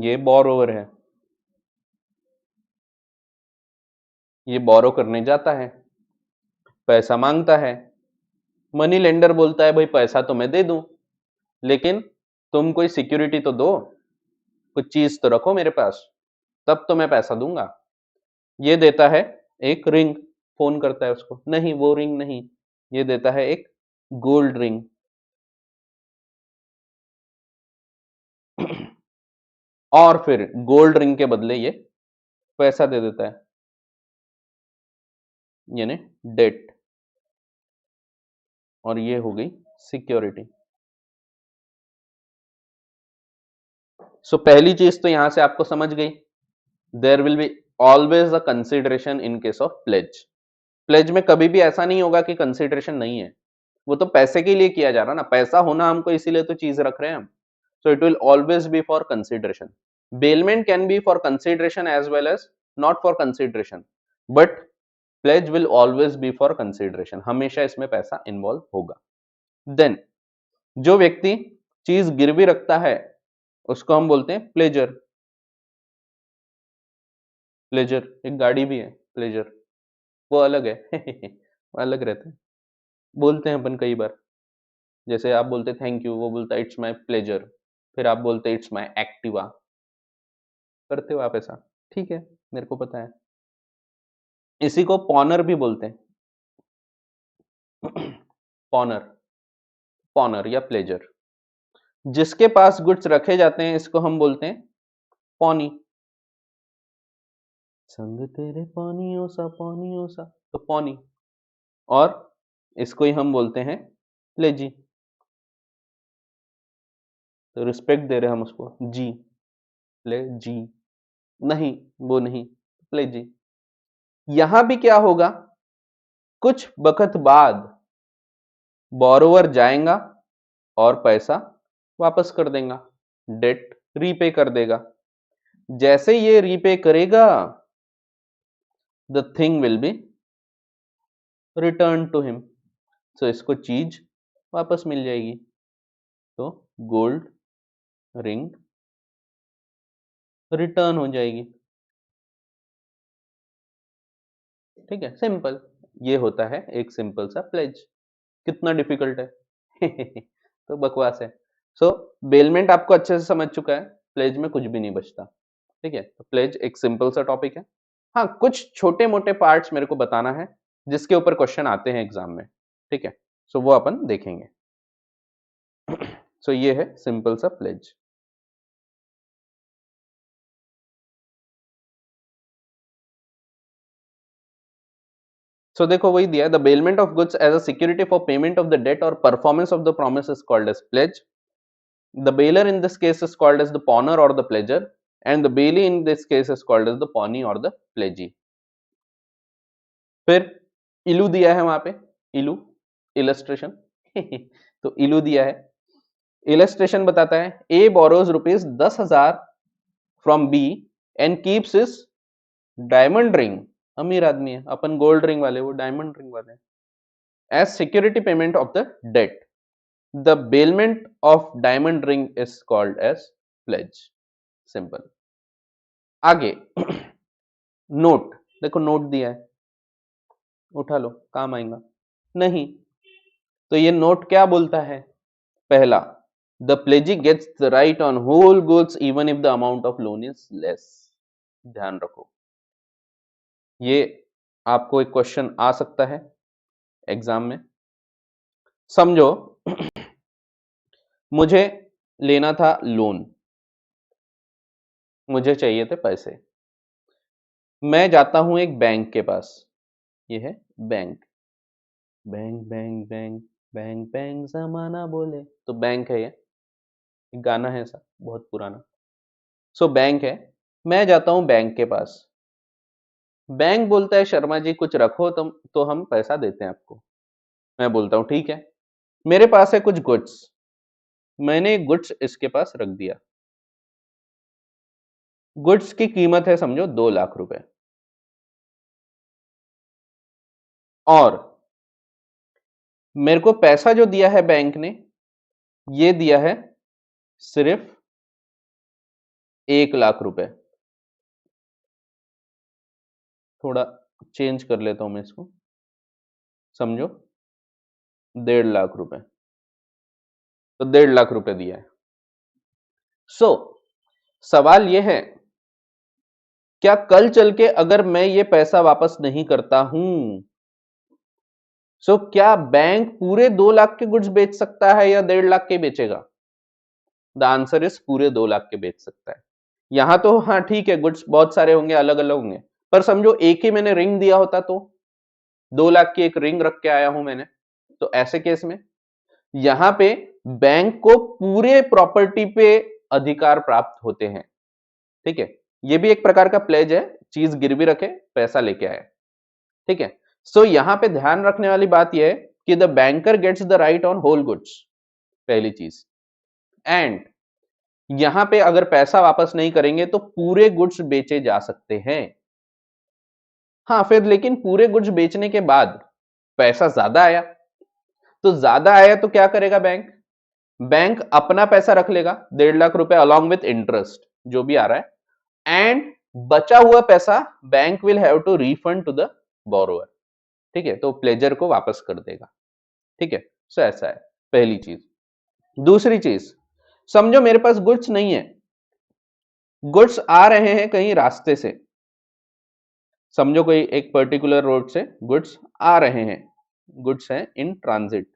ये बोरोवर है, ये बोरो करने जाता है, पैसा मांगता है। मनी लेंडर बोलता है भाई पैसा तो मैं दे दूं, लेकिन तुम कोई सिक्योरिटी तो दो, कुछ चीज तो रखो मेरे पास, तब तो मैं पैसा दूंगा। ये देता है एक रिंग, फोन करता है उसको, नहीं वो रिंग नहीं, ये देता है एक गोल्ड रिंग। और फिर गोल्ड रिंग के बदले ये पैसा दे देता है, यानी डेट, और ये हो गई सिक्योरिटी। सो पहली चीज तो यहां से आपको समझ गई, there will be always a consideration in case of pledge. Pledge में कभी भी ऐसा नहीं होगा कि कंसिडरेशन नहीं है, वो तो पैसे के लिए किया जा रहा ना, पैसा होना हमको इसीलिए तो चीज रख रहे हैं हम। So it will always be for consideration. Bailment can be for consideration as well as not for consideration, but pledge will always be for consideration. हमेशा इसमें पैसा इन्वॉल्व होगा। Then जो व्यक्ति चीज गिरवी रखता है उसको हम बोलते हैं प्लेजर। प्लेजर एक गाड़ी भी है प्लेजर, वो अलग है। वो अलग रहता है, बोलते हैं अपन कई बार। जैसे आप बोलते थैंक यू, वो बोलता है इट्स माय प्लेजर, फिर आप बोलते इट्स माय एक्टिवा। करते हो आप ऐसा? ठीक है, मेरे को पता है। इसी को पॉनर भी बोलते हैं। पॉनर, पॉनर या प्लेजर। जिसके पास गुड्स रखे जाते हैं इसको हम बोलते हैं पॉनी। संग तेरे पानियों सा, तो पॉनी। और इसको ही हम बोलते हैं प्लेजी। तो रिस्पेक्ट दे रहे हैं हम उसको, जी, प्लेजी। नहीं, वो नहीं, प्लेजी। यहां भी क्या होगा, कुछ वक्त बाद बोरोवर जाएगा और पैसा वापस कर देगा, डेट रीपे कर देगा। जैसे ये रीपे करेगा, the thing will be return to him. So इसको चीज वापस मिल जाएगी। तो गोल्ड रिंग रिटर्न हो जाएगी, ठीक है, सिंपल। ये होता है एक सिंपल सा प्लेज। कितना डिफिकल्ट है? तो बकवास है। सो बेलमेंट आपको अच्छे से समझ चुका है, प्लेज में कुछ भी नहीं बचता, ठीक है। तो प्लेज एक सिंपल सा टॉपिक है। हाँ, कुछ छोटे मोटे पार्ट्स मेरे को बताना है जिसके ऊपर क्वेश्चन आते हैं एग्जाम में, ठीक है। सो वो अपन देखेंगे। सो ये है सिंपल सा प्लेज। सो देखो वही दिया है, the bailment of goods as a security for payment of the debt और performance of the promise is called as pledge. The bailer in this case is called as the pawner or the pledger, and the bailee in this case is called as the pawnee or the pledgee. फिर इलू दिया है वहां पे, इलू illustration. तो इलू दिया है, इलस्ट्रेशन बताता है A borrows rupees 10,000 from B and keeps is diamond ring, अमीर आदमी है, अपन गोल्ड रिंग वाले, वो डायमंड रिंग वाले, as security payment of the debt. The bailment of diamond ring is called as pledge. Simple. आगे नोट, देखो note दिया है, उठा लो, काम आएगा नहीं। तो ये नोट क्या बोलता है? पहला, the pledgee gets the right on whole goods even if the amount of loan is less. ध्यान रखो, ये आपको एक क्वेश्चन आ सकता है एग्जाम में। समझो मुझे लेना था लोन, मुझे चाहिए थे पैसे, मैं जाता हूं एक बैंक के पास, ये है bank, bank bank bank bank bank जमाना बोले, तो बैंक है ये, एक गाना है ऐसा बहुत पुराना। सो बैंक है, मैं जाता हूं बैंक के पास, बैंक बोलता है शर्मा जी कुछ रखो तुम, तो हम पैसा देते हैं आपको। मैं बोलता हूं ठीक है, मेरे पास है कुछ गुड्स, मैंने गुड्स इसके पास रख दिया, गुड्स की कीमत है समझो 2 लाख रुपए, और मेरे को पैसा जो दिया है बैंक ने, ये दिया है सिर्फ 1 लाख रुपए। थोड़ा चेंज कर लेता हूं मैं इसको, समझो 1.5 लाख रुपए, तो 1.5 लाख रुपए दिया है। सो सवाल यह है, क्या कल चल के अगर मैं ये पैसा वापस नहीं करता हूं, सो क्या बैंक पूरे 2 लाख के गुड्स बेच सकता है या 1.5 लाख के बेचेगा? द आंसर इज पूरे 2 लाख के बेच सकता है। यहां तो हाँ ठीक है, गुड्स बहुत सारे होंगे, अलग अलग होंगे, पर समझो एक ही मैंने रिंग दिया होता तो 2 लाख की एक रिंग रख के आया हूं मैंने, तो ऐसे केस में यहां पे बैंक को पूरे प्रॉपर्टी पे अधिकार प्राप्त होते हैं, ठीक है। ये भी एक प्रकार का प्लेज है, चीज गिरवी रखे पैसा लेके आए, ठीक है। सो यहां पे ध्यान रखने वाली बात यह है कि the banker gets the right on whole goods, पहली चीज, एंड यहां पे अगर पैसा वापस नहीं करेंगे तो पूरे गुड्स बेचे जा सकते हैं। हाँ फिर लेकिन पूरे गुड्स बेचने के बाद पैसा ज्यादा आया, तो ज्यादा आया तो क्या करेगा बैंक? बैंक अपना पैसा रख लेगा 1.5 लाख रुपए अलॉन्ग विथ इंटरेस्ट जो भी आ रहा है, एंड बचा हुआ पैसा bank will have to refund to the borrower, ठीक है, तो प्लेजर को वापस कर देगा, ठीक है। सो ऐसा है पहली चीज। दूसरी चीज, समझो मेरे पास गुड्स नहीं है, गुड्स आ रहे हैं कहीं रास्ते से, समझो कोई एक पर्टिकुलर रोड से गुड्स आ रहे हैं, गुड्स हैं इन ट्रांजिट।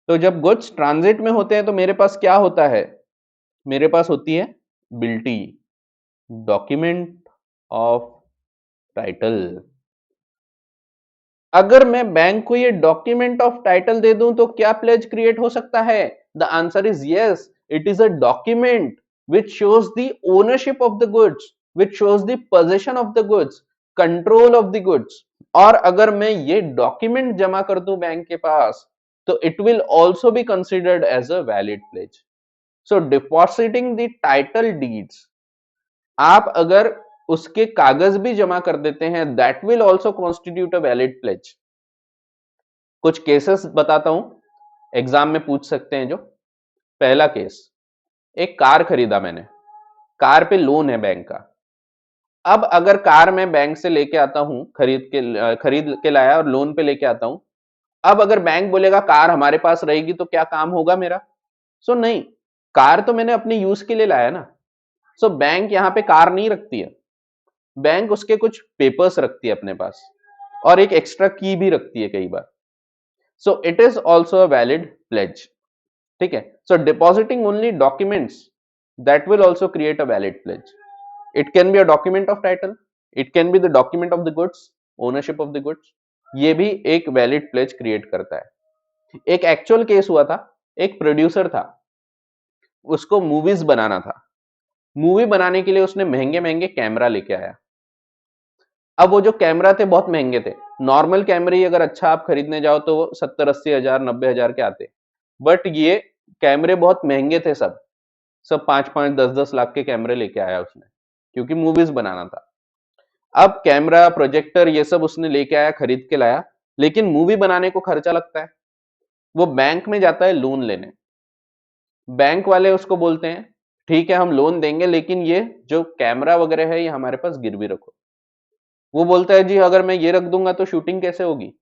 तो जब गुड्स ट्रांजिट में होते हैं तो मेरे पास क्या होता है? मेरे पास होती है बिल्टी, डॉक्यूमेंट ऑफ टाइटल। अगर मैं बैंक को ये डॉक्यूमेंट ऑफ टाइटल दे दूं तो क्या प्लेज क्रिएट हो सकता है? The answer is yes, it is a document which shows the ownership of the goods, which shows the possession of the goods, control of the goods। और अगर मैं ये डॉक्यूमेंट जमा कर दूं बैंक के पास तो it will also be considered as a valid pledge। so depositing the title deeds, आप अगर उसके कागज भी जमा कर देते हैं, that will also constitute a valid pledge। कुछ केसेस बताता हूं, एग्जाम में पूछ सकते हैं जो। पहला केस, एक कार खरीदा मैंने, कार पे लोन है बैंक का। अब अगर कार मैं बैंक से लेके आता हूं, खरीद के लाया और लोन पे लेके आता हूं, अब अगर बैंक बोलेगा कार हमारे पास रहेगी तो क्या काम होगा मेरा? सो नहीं, कार तो मैंने अपने यूज के लिए लाया ना। सो बैंक यहाँ पे कार नहीं रखती है, बैंक उसके कुछ पेपर्स रखती है अपने पास, और एक एक्स्ट्रा की भी रखती है कई बार। So it is also a valid pledge, ठीक है। So depositing only documents that will also create a valid pledge. It can be a document of title, it can be the document of the goods, ownership of the goods, ये भी एक valid pledge create करता है। एक actual case हुआ था, एक producer था, उसको मूवीज बनाना था। मूवी बनाने के लिए उसने महंगे महंगे कैमरा लेके आया। अब वो जो कैमरा थे बहुत महंगे थे, नॉर्मल कैमरे ही अगर अच्छा आप खरीदने जाओ तो वो 70-80 हजार 90 हजार के आते, बट ये कैमरे बहुत महंगे थे। सब सब 5-5 10-10 लाख के कैमरे लेके आया उसने, क्योंकि मूवीज बनाना था। अब कैमरा प्रोजेक्टर ये सब उसने लेके आया, खरीद के लाया, लेकिन मूवी बनाने को खर्चा लगता है। वो बैंक में जाता है लोन लेने, बैंक वाले उसको बोलते हैं ठीक है हम लोन देंगे, लेकिन ये जो कैमरा वगैरह है ये हमारे पास गिरवी रखो। वो बोलता है जी अगर मैं ये रख दूंगा तो शूटिंग कैसे होगी?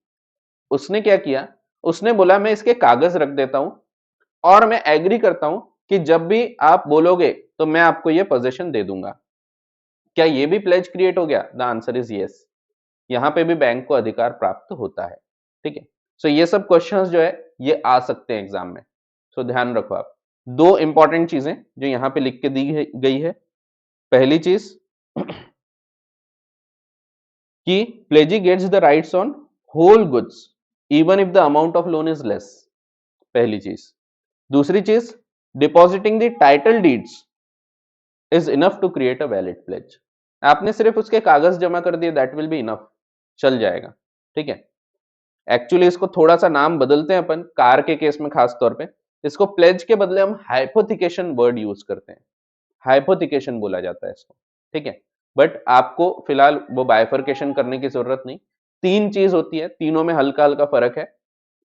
उसने क्या किया, उसने बोला मैं इसके कागज रख देता हूं और मैं एग्री करता हूं कि जब भी आप बोलोगे तो मैं आपको ये पोजीशन दे दूंगा। क्या ये भी प्लेज क्रिएट हो गया? The answer is yes. यहां पे भी बैंक को अधिकार प्राप्त होता है, ठीक है। सो ये सब क्वेश्चंस जो है ये आ सकते हैं एग्जाम में, सो ध्यान रखो आप। दो इंपॉर्टेंट चीजें जो यहां पे लिख के दी गई है। पहली चीज कि pledgee gets the rights on whole goods even if the amount of loan is less, पहली चीज। दूसरी चीज, depositing the title deeds is enough to create a valid pledge. आपने सिर्फ उसके कागज जमा कर दिए, दैट विल बी इनफ, चल जाएगा, ठीक है। एक्चुअली इसको थोड़ा सा नाम बदलते हैं अपन, कार के केस में खास तौर पे इसको प्लेज के बदले हम हाइपोथिकेशन वर्ड यूज करते हैं, हाइपोथिकेशन बोला जाता है इसको, ठीक है। बट आपको फिलहाल वो बाइफर्केशन करने की जरूरत नहीं। तीन चीज होती है, तीनों में हल्का हल्का फर्क है।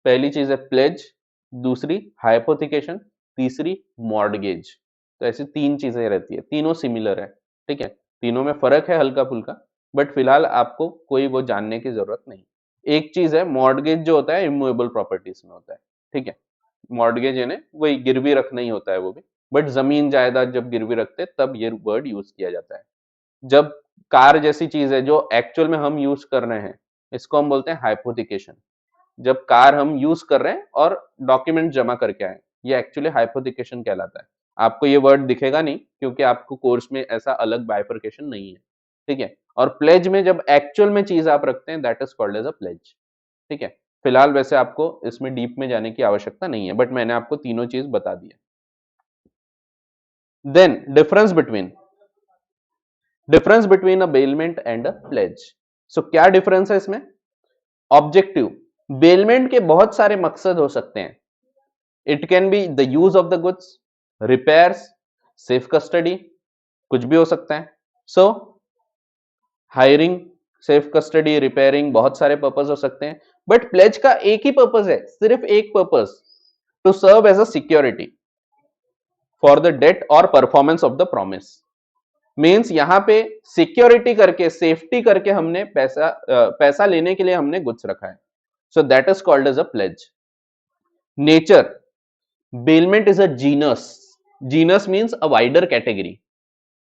पहली चीज है प्लेज, दूसरी हाइपोथिकेशन, तीसरी मॉर्गेज। तो ऐसी तीन चीजें रहती है, तीनों सिमिलर है, ठीक है। तीनों में फर्क है हल्का फुल्का, बट फिलहाल आपको कोई वो जानने की जरूरत नहीं। एक चीज है मॉर्गेज जो होता है इमूवेबल प्रॉपर्टीज में होता है, ठीक है। मॉर्गेज यानी वही गिरवी रखना ही होता है वो भी, बट जमीन जायदाद जब गिरवी रखते तब ये वर्ड यूज किया जाता है। जब कार जैसी चीज है जो एक्चुअल में हम यूज कर रहे हैं, इसको हम बोलते हैं हाइपोथिकेशन। जब कार हम यूज कर रहे हैं और डॉक्यूमेंट जमा करके आए, ये एक्चुअली हाइपोथिकेशन कहलाता है। आपको ये वर्ड दिखेगा नहीं क्योंकि आपको कोर्स में ऐसा अलग बाइफर्केशन नहीं है, ठीक है। और प्लेज में जब एक्चुअल में चीज आप रखते हैं, that is called as a pledge, ठीक है। फिलहाल वैसे आपको इसमें डीप में जाने की आवश्यकता नहीं है, बट मैंने आपको तीनों चीज बता दी है। Then difference between a bailment and a pledge. So क्या डिफरेंस है इसमें? ऑब्जेक्टिव, बेलमेंट के बहुत सारे मकसद हो सकते हैं। It can be the use of the goods, repairs, safe custody, कुछ भी हो सकता है। सो हायरिंग, सेफ कस्टडी, रिपेयरिंग, बहुत सारे पर्पस हो सकते हैं। बट प्लेज का एक ही पर्पस है, सिर्फ एक purpose, to serve as a security for the debt और performance of the promise. Means यहां पे सिक्योरिटी करके, सेफ्टी करके हमने पैसा लेने के लिए हमने गुड्स रखा है। So that is called as a pledge. Nature, bailment is a genus. Genus means a wider category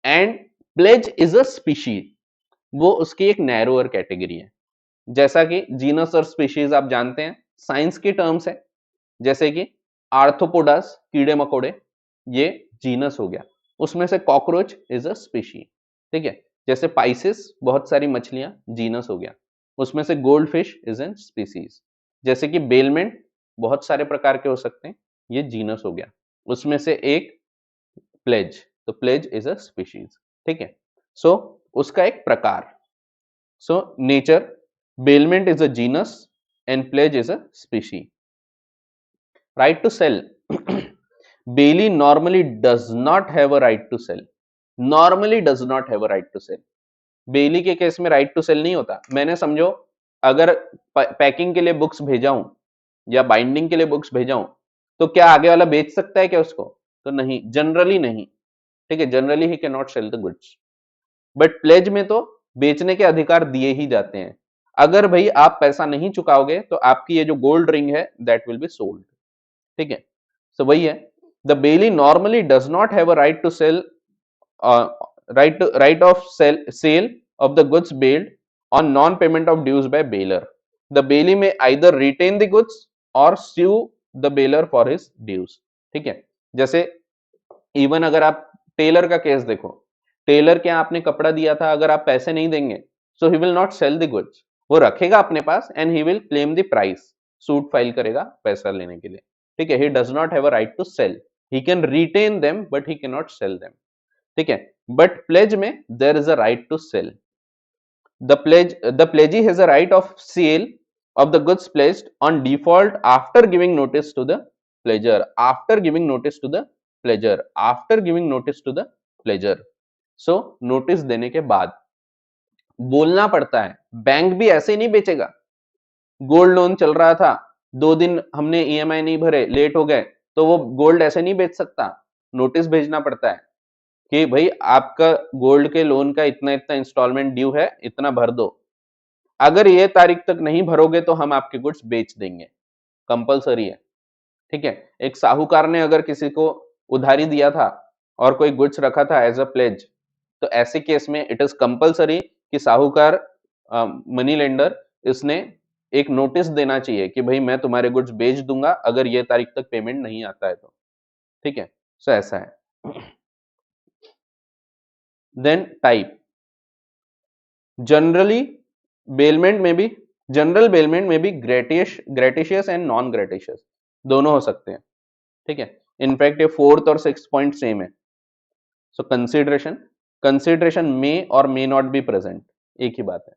and pledge is a species. वो उसकी एक नैरोअर कैटेगरी है। जैसा कि जीनस और स्पीशीज आप जानते हैं, साइंस की टर्म्स है, जैसे कि आर्थ्रोपोडास, कीड़े मकोड़े, ये जीनस हो गया। उसमें से कॉकरोच इज अ स्पीशी, ठीक है। जैसे पाइसिस, बहुत सारी मछलियां, जीनस हो गया। उसमें से gold fish is an species. जैसे कि बेलमेंट बहुत सारे प्रकार के हो सकते हैं, ये जीनस हो गया। उसमें से एक प्लेज, तो प्लेज इज अ स्पीशीज, ठीक है। सो उसका एक प्रकार। So nature, bailment is a genus and pledge is a species. Right to sell. Bailey normally does not have a right to sell. Normally does not have a right to sell. बेली के case में right to cell नहीं होता। मैंने समझो अगर packing के लिए books भेजा हूं या बाइंडिंग के लिए बुक्स भेजा हूं, तो क्या आगे वाला बेच सकता है क्या उसको? तो नहीं, जनरली नहीं, ठीक है। Generally he can not sell the goods. But pledge में तो बेचने के अधिकार दिए ही जाते हैं। अगर भाई आप पैसा नहीं चुकाओगे तो आपकी ये जो गोल्ड रिंग है दैट विल बी सोल्ड, ठीक है। सो वही है, the bailee normally does not have a right to sell right of sale of the goods bailed on non-payment of dues by bailor. The bailee may either retain the goods or sue the bailor for his dues, ठीक है। जैसे even अगर आप Taylor का case देखो, Taylor क्या आपने कपड़ा दिया था, अगर आप पैसे नहीं देंगे so he will not sell the goods, वो रखेगा अपने पास and he will claim the price, suit file करेगा पैसा लेने के लिए, ठीक है। He does not have a right to sell, he can retain them but he can not sell them, ठीक है। बट प्लेज में there is a right to sell, the pledgee has a right of sale of the goods pledged on default after giving notice to the pledger, after giving notice to the pledger, after giving notice to the pledger. So notice देने के बाद बोलना पड़ता है, bank भी ऐसे नहीं बेचेगा। गोल्ड लोन चल रहा था, 2 दिन हमने ईएमआई नहीं भरे, लेट हो गए, तो वो गोल्ड ऐसे नहीं बेच सकता, नोटिस भेजना पड़ता है कि भाई आपका गोल्ड के लोन का इतना इतना इंस्टॉलमेंट ड्यू है, इतना भर दो, अगर ये तारीख तक नहीं भरोगे तो हम आपके गुड्स बेच देंगे, कंपलसरी है, ठीक है। एक साहूकार ने अगर किसी को उधारी दिया था और कोई गुड्स रखा था एज अ प्लेज, तो ऐसे केस में इट इज कंपलसरी कि साहूकार मनी लेंडर इसने एक नोटिस देना चाहिए कि भाई मैं तुम्हारे गुड्स बेच दूंगा अगर ये तारीख तक पेमेंट नहीं आता है तो, ठीक है। सो ऐसा है। देन टाइप, जनरली बेलमेंट में भी, जनरल बेलमेंट में भी ग्रेटिशियस एंड नॉन ग्रेटिशियस दोनों हो सकते हैं, ठीक है। इनफैक्ट ये 4th और 6th पॉइंट सेम है। सो कंसिडरेशन में और मे नॉट बी प्रेजेंट, एक ही बात है।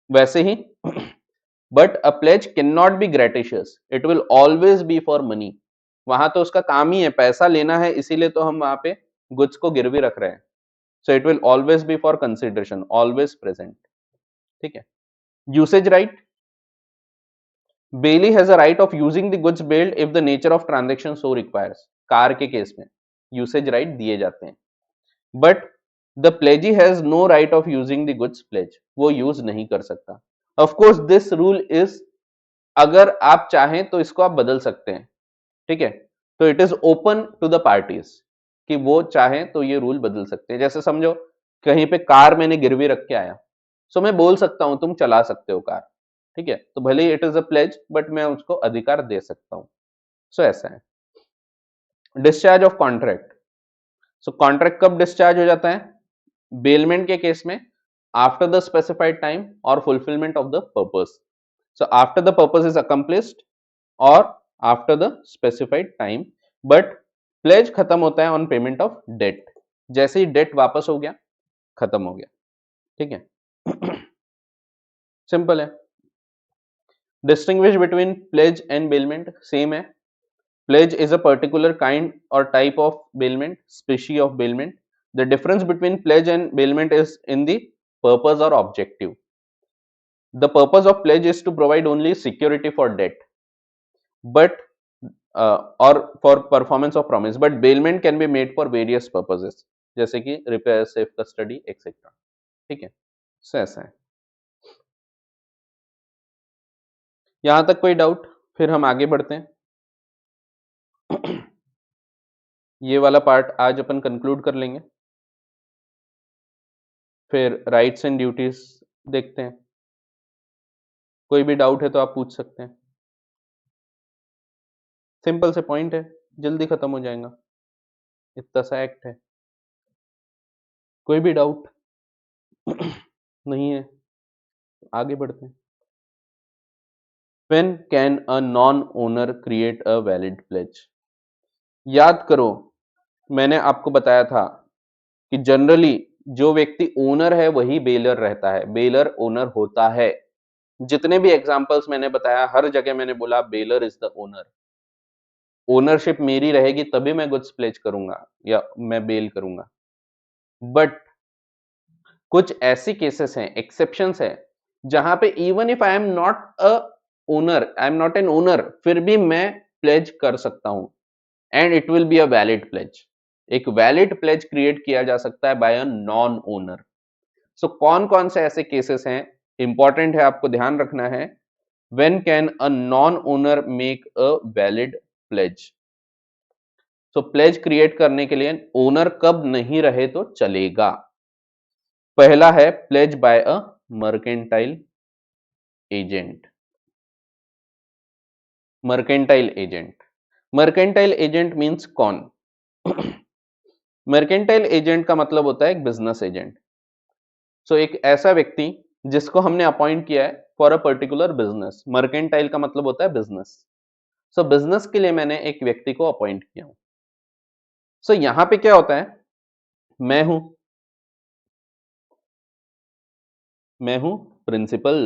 वैसे ही but a pledge can not be gratuitous, it will always be for money, वहां तो उसका काम ही है पैसा लेना है, इसीलिए तो हम वहां पे गुड्स को गिरवी रख रहे हैं। So it will always be for consideration, always present, ठीक है। Usage right, bailee has a right of using the goods bailed if the nature of transaction so requires, car के केस में यूसेज राइट दिए जाते हैं, but the pledgee has no right of using the goods pledge, वो use नहीं कर सकता। Of course this rule is, अगर आप चाहें तो इसको आप बदल सकते हैं, ठीक है। तो it is open to the parties कि वो चाहें तो ये रूल बदल सकते हैं। जैसे समझो कहीं पे कार मैंने गिरवी रख के आया, सो मैं बोल सकता हूं तुम चला सकते हो कार, ठीक है। तो भले ही it is a pledge but मैं उसको अधिकार दे सकता हूं। सो ऐसा है। Discharge of contract, so contract कब डिस्चार्ज हो जाता है? बेलमेंट के केस में आफ्टर द स्पेसिफाइड टाइम और fulfilment of the purpose. So after the purpose is accomplished और after the specified time, but pledge खत्म होता है ऑन पेमेंट ऑफ डेट, जैसे ही डेट वापस हो गया खत्म हो गया, ठीक है। सिंपल है। Distinguish between plays and bailment same है। Pledge is a particular kind or type of bailment, species of bailment. The difference between pledge and bailment is in the purpose or objective. The purpose of pledge is to provide only security for debt, but or for performance of promise. But bailment can be made for various purposes, जैसे कि repair, safe custody, etc. ठीक है, so ऐसा है। यहाँ तक कोई doubt? फिर हम आगे बढ़ते हैं। ये वाला पार्ट आज अपन कंक्लूड कर लेंगे, फिर राइट्स एंड ड्यूटीज देखते हैं। कोई भी डाउट है तो आप पूछ सकते हैं। सिंपल से पॉइंट है, जल्दी खत्म हो जाएगा, इतना सा एक्ट है। कोई भी डाउट नहीं है, आगे बढ़ते हैं। When can a non-owner create a valid pledge? याद करो मैंने आपको बताया था कि जनरली जो व्यक्ति ओनर है वही बेलर रहता है, बेलर ओनर होता है। जितने भी एग्जांपल्स मैंने बताया हर जगह मैंने बोला baler is the owner, ownership मेरी रहेगी तभी मैं गुड्स प्लेज करूंगा या मैं बेल करूंगा। बट कुछ ऐसी केसेस हैं, एक्सेप्शंस है, जहां पे even if I am not a owner, I am not an owner, फिर भी मैं प्लेज कर सकता हूं and it will be a valid pledge. एक वैलिड प्लेज क्रिएट किया जा सकता है by a non owner. So कौन कौन से ऐसे केसेस हैं इंपॉर्टेंट है, आपको ध्यान रखना है। When can a non owner make a valid pledge? So pledge create करने के लिए ओनर कब नहीं रहे तो चलेगा? पहला है pledge by a mercantile agent. Mercantile agent, mercantile agent means कौन? मर्केंटाइल एजेंट का मतलब होता है एक बिजनेस एजेंट। सो एक ऐसा व्यक्ति जिसको हमने अपॉइंट किया है for a particular business. Mercantile का मतलब होता है बिजनेस। सो बिजनेस के लिए मैंने एक व्यक्ति को अपॉइंट किया हूं। सो यहां पे क्या होता है, मैं हूं मैं हूं प्रिंसिपल।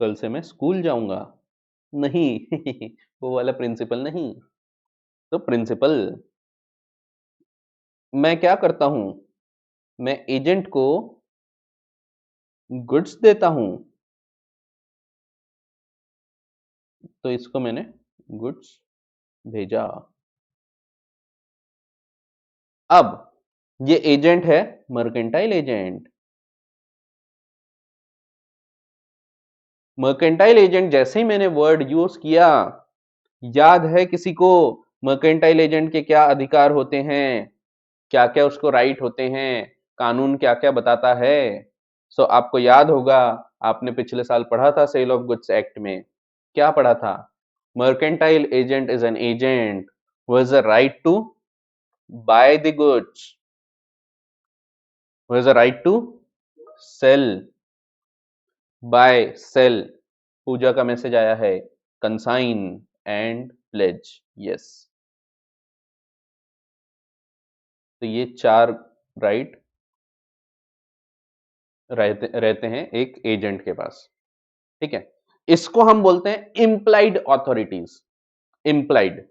कल से मैं स्कूल जाऊंगा। नहीं, वो वाला प्रिंसिपल नहीं। तो प्रिंसिपल, मैं क्या करता हूं, मैं एजेंट को गुड्स देता हूं। तो इसको मैंने गुड्स भेजा। अब ये एजेंट है, मर्केंटाइल एजेंट। मर्केंटाइल एजेंट, जैसे ही मैंने वर्ड यूज किया, याद है किसी को मर्केंटाइल एजेंट के क्या अधिकार होते हैं, क्या क्या उसको राइट होते हैं, कानून क्या क्या बताता है? सो आपको याद होगा, आपने पिछले साल पढ़ा था सेल ऑफ गुड्स एक्ट में। क्या पढ़ा था? Mercantile agent is an agent who has a right to buy the goods, who has a right to sell, buy, sell. Puja का मैसेज आया है, कंसाइन एंड प्लेज। यस, तो ये चार राइट रहते हैं एक एजेंट के पास। ठीक है, इसको हम बोलते हैं इम्प्लाइड ऑथोरिटीज। इम्प्लाइड,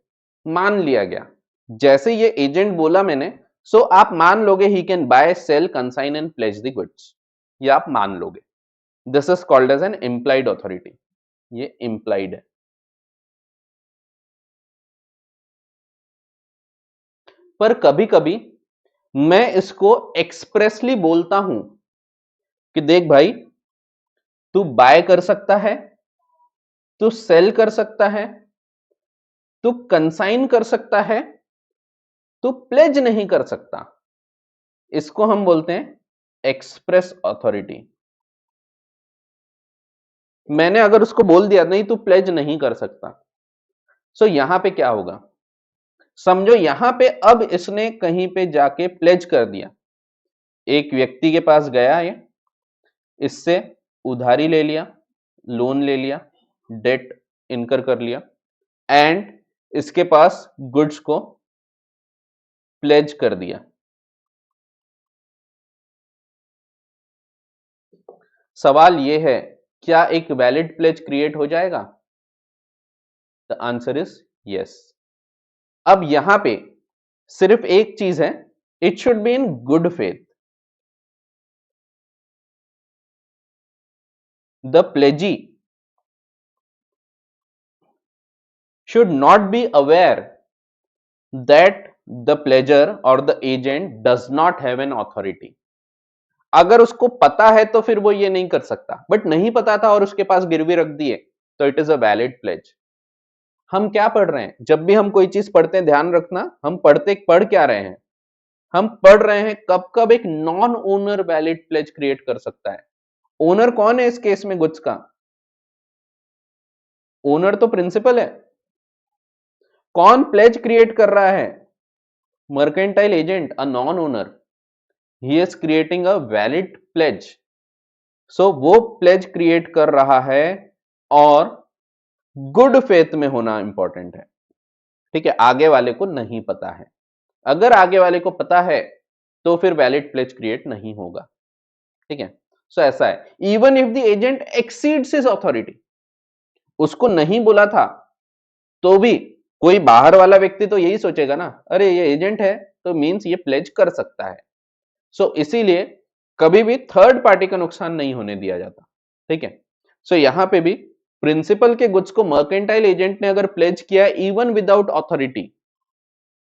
मान लिया गया। जैसे ये एजेंट बोला मैंने, सो आप मान लोगे he can buy, sell, consign and pledge the goods. ये आप मान लोगे। This is called as an implied authority. ये इम्प्लाइड है। पर कभी कभी मैं इसको एक्सप्रेसली बोलता हूं कि देख भाई, तू बाय कर सकता है, तू सेल कर सकता है, तू कंसाइन कर सकता है, तू प्लेज नहीं कर सकता। इसको हम बोलते हैं एक्सप्रेस अथॉरिटी। मैंने अगर उसको बोल दिया नहीं तू प्लेज नहीं कर सकता, सो यहां पे क्या होगा, समझो यहां पे अब इसने कहीं पे जाके प्लेज कर दिया। एक व्यक्ति के पास गया ये, इससे उधारी ले लिया, लोन ले लिया, डेट इनकर कर लिया, एंड इसके पास गुड्स को प्लेज कर दिया। सवाल यह है, क्या एक वैलिड प्लेज क्रिएट हो जाएगा? The answer is yes. अब यहां पे सिर्फ एक चीज है, it should be in good faith. The प्लेजी should not be aware that the pledger or the agent does not have an authority। अगर उसको पता है तो फिर वो ये नहीं कर सकता, बट नहीं पता था और उसके पास गिरवी रख दिए, तो it is a valid pledge. हम क्या पढ़ रहे हैं, जब भी हम कोई चीज पढ़ते हैं ध्यान रखना, हम पढ़ क्या रहे हैं, हम पढ़ रहे हैं कब कब एक non owner valid pledge create कर सकता है। ओनर कौन है इस केस में गुड्स का? ओनर तो प्रिंसिपल है। कौन प्लेज क्रिएट कर रहा है? Mercantile agent, a non owner, he is creating a valid pledge. So वो प्लेज क्रिएट कर रहा है और गुड फेथ में होना इंपॉर्टेंट है। ठीक है, आगे वाले को नहीं पता है। अगर आगे वाले को पता है तो फिर वैलिड प्लेज क्रिएट नहीं होगा। ठीक है, सो ऐसा है। Even if the agent exceeds his authority, उसको नहीं बोला था तो भी कोई बाहर वाला व्यक्ति तो यही सोचेगा ना, अरे ये एजेंट है तो मींस ये प्लेज कर सकता है। सो इसीलिए कभी भी थर्ड पार्टी का नुकसान नहीं होने दिया जाता। ठीक है, सो यहां पे भी प्रिंसिपल के गुड्स को मर्केंटाइल एजेंट ने अगर प्लेज किया इवन विदाउट अथॉरिटी,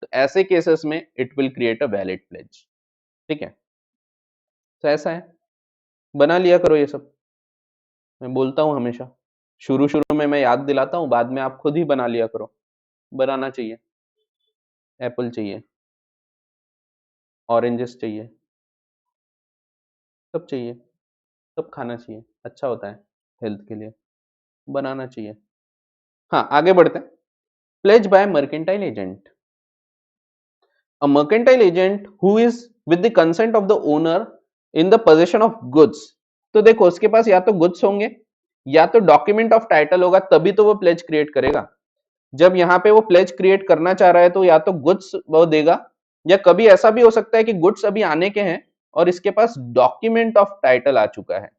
तो ऐसे केसेस में it will create a valid pledge. ठीक है, तो ऐसा है। बना लिया करो ये सब, मैं बोलता हूँ हमेशा। शुरू शुरू में मैं याद दिलाता हूँ, बाद में आप खुद ही बना लिया करो। बनाना चाहिए। एप्पल चाहिए, ऑरेंजेस चाहिए, सब चाहिए, सब खाना चाहिए, अच्छा होता है हेल्थ के लिए, बनाना चाहिए। हाँ, आगे बढ़ते हैं। Pledge by mercantile agent. A mercantile agent who is with the consent of the owner in the possession of goods। तो देखो उसके पास या तो गुड्स होंगे या तो डॉक्यूमेंट ऑफ टाइटल होगा, तभी तो वो प्लेज क्रिएट करेगा। जब यहाँ पे वो प्लेज क्रिएट करना चाह रहा है तो या तो गुड्स वो देगा, या कभी ऐसा भी हो सकता है कि गुड्स अभी आने के हैं और इसके पास डॉक्यूमेंट ऑफ टाइटल आ चुका है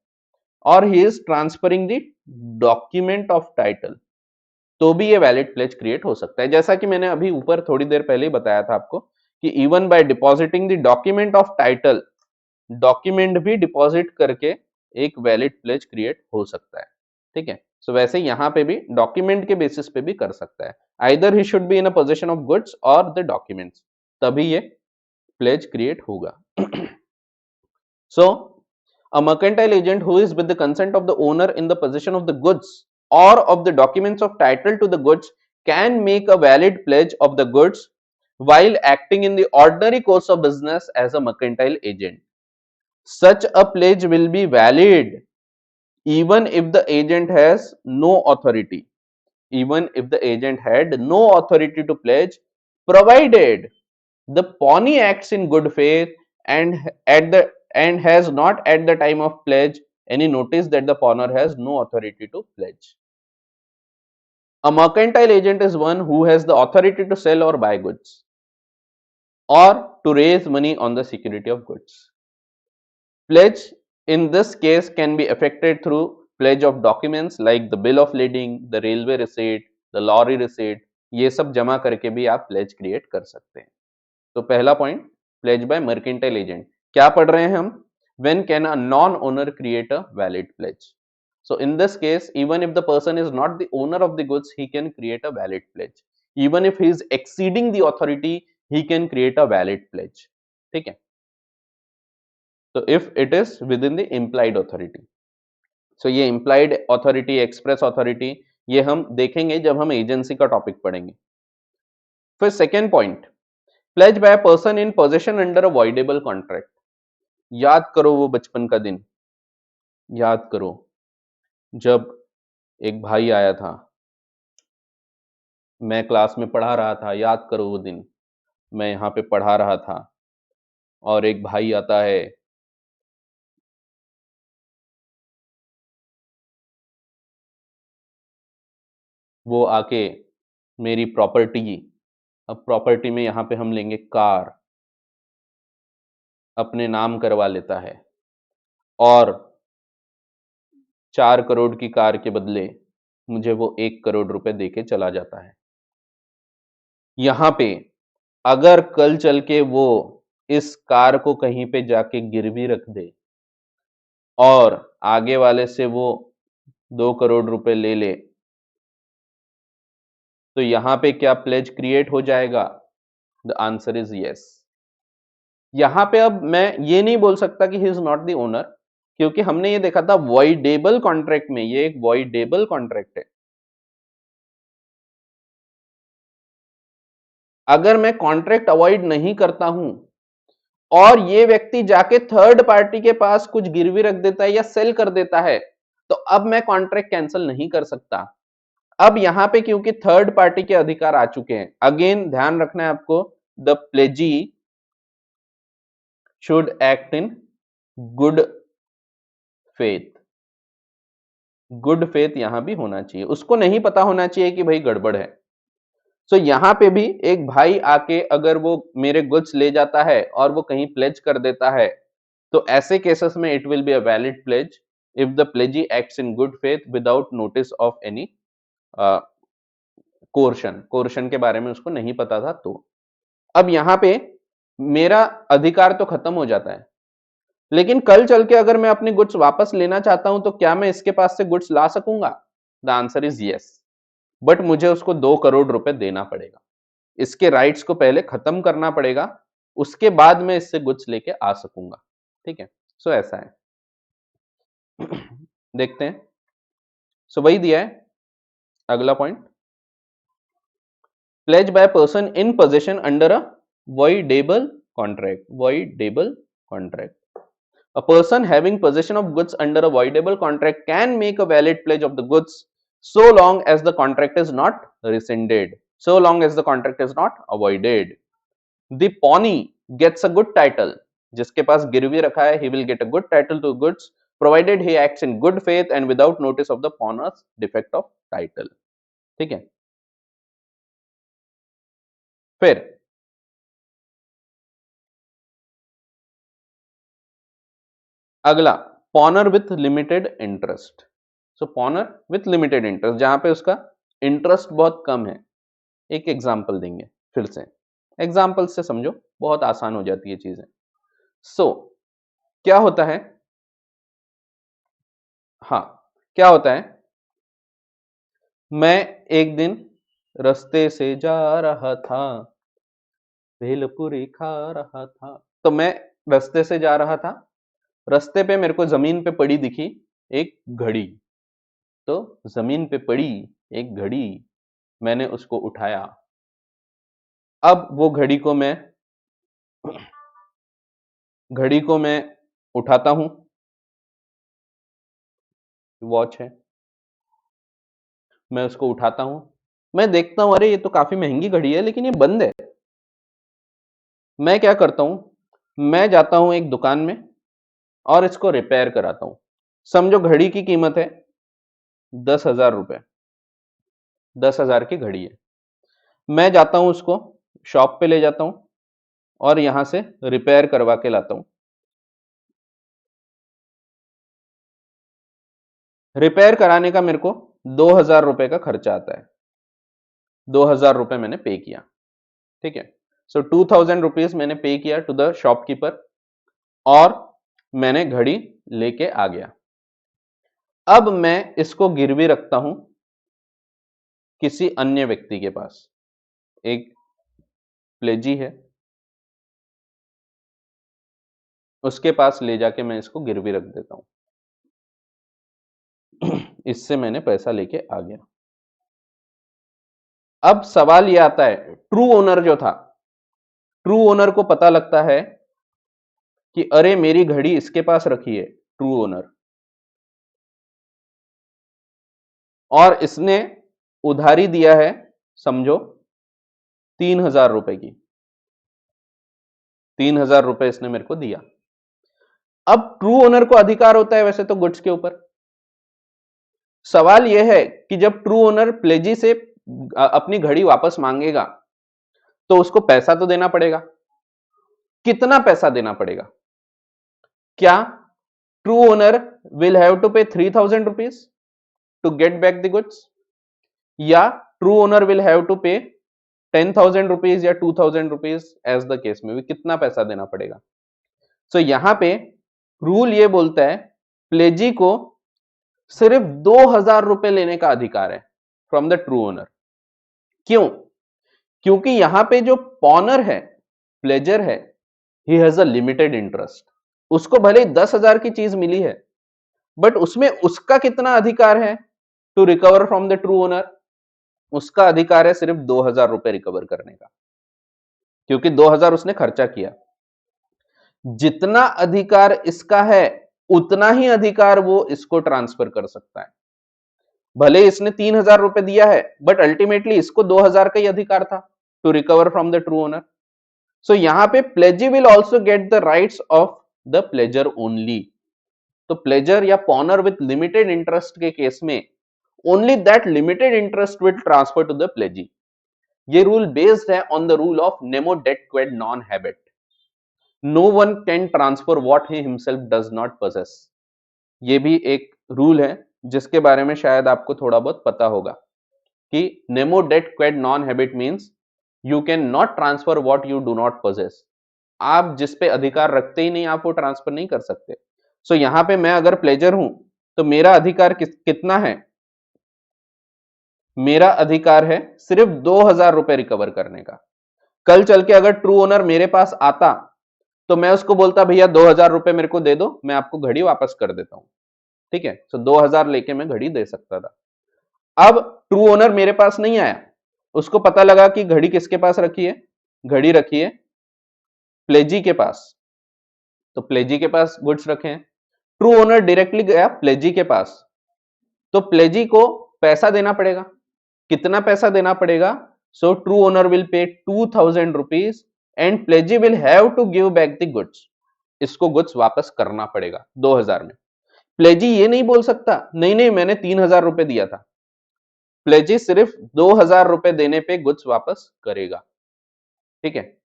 और he is transferring the document of title, तो भी ये वैलिड प्लेज क्रिएट हो सकता है। जैसा कि मैंने अभी ऊपर थोड़ी देर पहले ही बताया था आपको कि even by depositing the document of title, document भी डिपॉजिट करके एक वैलिड प्लेज क्रिएट हो सकता है। ठीक है, सो वैसे यहां पे भी डॉक्यूमेंट के बेसिस पे भी कर सकता है। Either he should be in a position of goods और द डॉक्यूमेंट्स, तभी ये प्लेज क्रिएट होगा। So, a mercantile agent who is with the consent of the owner in the possession of the goods or of the documents of title to the goods can make a valid pledge of the goods while acting in the ordinary course of business as a mercantile agent. Such a pledge will be valid even if the agent has no authority, even if the agent had no authority to pledge, provided the pawnee acts in good faith and has not at the time of pledge any notice that the pawner has no authority to pledge. A mercantile agent is one who has the authority to sell or buy goods or to raise money on the security of goods. Pledge in this case can be effected through pledge of documents like the bill of lading, the railway receipt, the lorry receipt, ये सब जमा करके भी आप pledge create कर सकते हैं। तो पहला point, pledge by mercantile agent. क्या पढ़ रहे हैं हम? When can a non-owner create a valid pledge? So in this case, even if the person is not the owner of the goods, he can create a valid pledge. Even if he is exceeding the authority, he can create a valid pledge. ठीक है? So if it is within the implied authority. So ये implied authority, express authority, ये हम देखेंगे जब हम agency का topic पढ़ेंगे। फिर second point, pledge by a person in possession under a voidable contract. याद करो वो बचपन का दिन, याद करो जब एक भाई आया था, मैं क्लास में पढ़ा रहा था, याद करो वो दिन, मैं यहाँ पे पढ़ा रहा था और एक भाई आता है, वो आके मेरी प्रॉपर्टी, अब प्रॉपर्टी में यहाँ पे हम लेंगे कार, अपने नाम करवा लेता है और 4 करोड़ की कार के बदले मुझे वो 1 करोड़ रुपए देके चला जाता है। यहाँ पे अगर कल चल के वो इस कार को कहीं पे जाके गिरवी रख दे और आगे वाले से वो 2 करोड़ रुपए ले ले, तो यहाँ पे क्या प्लेज क्रिएट हो जाएगा? The answer is yes. यहाँ पे अब मैं ये नहीं बोल सकता कि ही इज नॉट द ओनर, क्योंकि हमने ये देखा था वॉइडेबल कॉन्ट्रैक्ट में, ये एक वॉइडेबल कॉन्ट्रैक्ट है। अगर मैं कॉन्ट्रैक्ट अवॉइड नहीं करता हूं और ये व्यक्ति जाके थर्ड पार्टी के पास कुछ गिरवी रख देता है या सेल कर देता है, तो अब मैं कॉन्ट्रैक्ट कैंसिल नहीं कर सकता। अब यहां पे क्योंकि थर्ड पार्टी के अधिकार आ चुके हैं, अगेन ध्यान रखना है आपको, the प्लेजी should act in good faith. Good faith यहां भी होना चाहिए, उसको नहीं पता होना चाहिए कि भाई गड़बड़ है। सो यहां पे भी एक भाई आके अगर वो मेरे गुड्स ले जाता है और वो कहीं प्लेज कर देता है, तो ऐसे केसेस में it will be a valid pledge if the pledgee acts in good faith without notice of any coercion, coercion के बारे में उसको नहीं पता था। तो अब यहां पे मेरा अधिकार तो खत्म हो जाता है, लेकिन कल चल के अगर मैं अपने गुड्स वापस लेना चाहता हूं तो क्या मैं इसके पास से गुड्स ला सकूंगा? The answer is yes, but मुझे उसको 2 करोड़ रुपए देना पड़ेगा। इसके राइट्स को पहले खत्म करना पड़ेगा, उसके बाद मैं इससे गुड्स लेके आ सकूंगा। ठीक है, सो ऐसा है। देखते हैं। सो वही दिया है अगला point, pledge by a person in possession under a voidable contract. Voidable contract. A person having possession of goods under a voidable contract can make a valid pledge of the goods so long as the contract is not rescinded, so long as the contract is not avoided. The pawnee gets a good title. जिसके पास गिरवी रखा है, he will get a good title to goods provided he acts in good faith and without notice of the pawner's defect of title. ठीक है, फिर अगला पॉनर with limited interest. So pawnor with limited interest, जहां पे उसका interest बहुत कम है। एक एग्जांपल देंगे, फिर से एग्जांपल से समझो, बहुत आसान हो जाती है चीजें। सो क्या होता है, हाँ क्या होता है, मैं एक दिन रास्ते से जा रहा था, भेलपुरी खा रहा था। तो मैं रास्ते से जा रहा था, रास्ते पे मेरे को जमीन पे पड़ी दिखी एक घड़ी, तो जमीन पे पड़ी एक घड़ी, मैंने उसको उठाया। अब वो घड़ी को मैं उठाता हूं, वॉच है, मैं उसको उठाता हूं, मैं देखता हूं अरे ये तो काफी महंगी घड़ी है लेकिन ये बंद है। मैं क्या करता हूं, मैं जाता हूं एक दुकान में और इसको रिपेयर कराता हूं। समझो घड़ी की कीमत है 10,000 रुपए, 10,000 की घड़ी है। मैं जाता हूं उसको शॉप पे ले जाता हूं और यहां से रिपेयर करवा के लाता हूं। रिपेयर कराने का मेरे को 2,000 रुपए का खर्चा आता है, 2,000 रुपए मैंने पे किया। ठीक है, सो 2,000 रुपीज मैंने पे किया टू द शॉपकीपर और मैंने घड़ी लेके आ गया। अब मैं इसको गिरवी रखता हूं किसी अन्य व्यक्ति के पास, एक प्लेजी है, उसके पास ले जाके मैं इसको गिरवी रख देता हूं। इससे मैंने पैसा लेके आ गया। अब सवाल यह आता है, ट्रू ओनर जो था, ट्रू ओनर को पता लगता है कि अरे मेरी घड़ी इसके पास रखी है, ट्रू ओनर, और इसने उधारी दिया है, समझो 3,000 रुपए की, 3,000 रुपए इसने मेरे को दिया। अब ट्रू ओनर को अधिकार होता है वैसे तो गुड्स के ऊपर। सवाल यह है कि जब ट्रू ओनर प्लेजी से अपनी घड़ी वापस मांगेगा तो उसको पैसा तो देना पड़ेगा। कितना पैसा देना पड़ेगा? क्या true owner will have to pay 3,000 rupees to get back the goods, या true owner will have to pay 10,000 rupees या 2,000 रुपीज, एज द केस में भी कितना पैसा देना पड़ेगा? सो यहां पे रूल ये बोलता है प्लेजी को सिर्फ 2,000 रुपए लेने का अधिकार है फ्रॉम द ट्रू ओनर। क्यों? क्योंकि यहां पे जो पॉनर है, प्लेजर है, he has a limited interest. उसको भले 10,000 की चीज मिली है बट उसमें उसका कितना अधिकार है to recover from the true owner? उसका अधिकार है सिर्फ 2,000 रुपए रिकवर करने का, क्योंकि 2,000 उसने खर्चा किया। जितना अधिकार इसका है उतना ही अधिकार वो इसको ट्रांसफर कर सकता है। भले इसने 3,000 रुपए दिया है बट अल्टीमेटली इसको 2,000 का ही अधिकार था to recover from the true owner. So यहां पे pledgee will also get the rights of the pledger only. तो प्लेजर या पॉनर विथ लिमिटेड इंटरेस्ट के केस में only that limited interest will transfer to the pledgee. ये rule based है on the rule of nemo dat quod non habet. No one can transfer what he himself does not possess. ये भी एक rule है जिसके बारे में शायद आपको थोड़ा बहुत पता होगा कि nemo dat quod non habet means you can not transfer what you do not possess. आप जिस पे अधिकार रखते ही नहीं आप वो ट्रांसफर नहीं कर सकते। सो यहां पे मैं अगर प्लेजर हूं तो मेरा अधिकार कितना है? मेरा अधिकार है सिर्फ 2,000 रुपए रिकवर करने का। कल चल के अगर ट्रू ओनर मेरे पास आता तो मैं उसको बोलता भैया 2,000 रुपए मेरे को दे दो, मैं आपको घड़ी वापस कर देता हूं। ठीक है। सो 2000 लेके मैं घड़ी दे सकता था। अब ट्रू ओनर मेरे पास नहीं आया, उसको पता लगा कि घड़ी किसके पास रखी है, घड़ी रखी है प्लेजी के पास, तो प्लेजी के पास गुड्स रखे हैं। ट्रू ओनर डायरेक्टली गया प्लेजी के पास, तो प्लेजी को पैसा देना पड़ेगा। कितना पैसा देना पड़ेगा? So true owner will pay 2000 rupees and pledgee will have to give back the goods. इसको गुड्स वापस करना पड़ेगा 2000 में। प्लेजी ये नहीं बोल सकता नहीं नहीं मैंने 3000 रुपए दिया था। प्लेजी सिर्फ 2000 रुपए देने पे गुड्स वापस करेगा। ठीक है।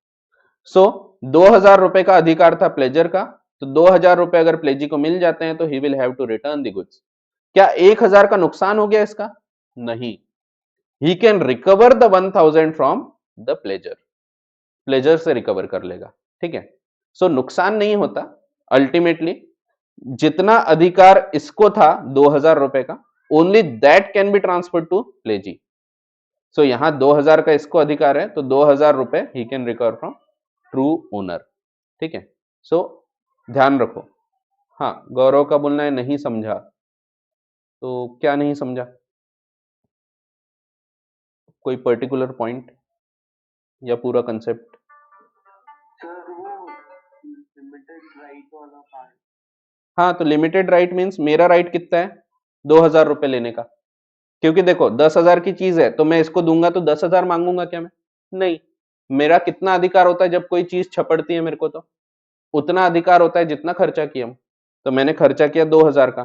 सो 2000 रुपए का अधिकार था प्लेजर का, तो 2000 रुपए अगर प्लेजी को मिल जाते हैं तो he will have to return the goods. क्या 1000 का नुकसान हो गया इसका? नहीं। He can recover the 1000 from the pledger, pledger से रिकवर कर लेगा। ठीक है। सो नुकसान नहीं होता। अल्टीमेटली जितना अधिकार इसको था 2000 रुपए का, only that can be transfer to pledgee. So यहां 2000 का इसको अधिकार है, तो 2000 रुपए he can recover from true owner. ठीक है। सो ध्यान रखो। हाँ, गौरव का बोलना है नहीं समझा, तो क्या नहीं समझा? कोई पर्टिकुलर पॉइंट या पूरा कंसेप्ट? सर वो लिमिटेड राइट वाला पार्ट। हाँ, तो लिमिटेड राइट मीन्स मेरा राइट कितना है? 2000 रुपए लेने का। क्योंकि देखो 10,000 की चीज है तो मैं इसको दूंगा तो 10,000 मांगूंगा क्या मैं? नहीं। मेरा कितना अधिकार होता है जब कोई चीज छपड़ती है मेरे को? तो उतना अधिकार होता है जितना खर्चा किया हूं। तो मैंने खर्चा किया 2000 का,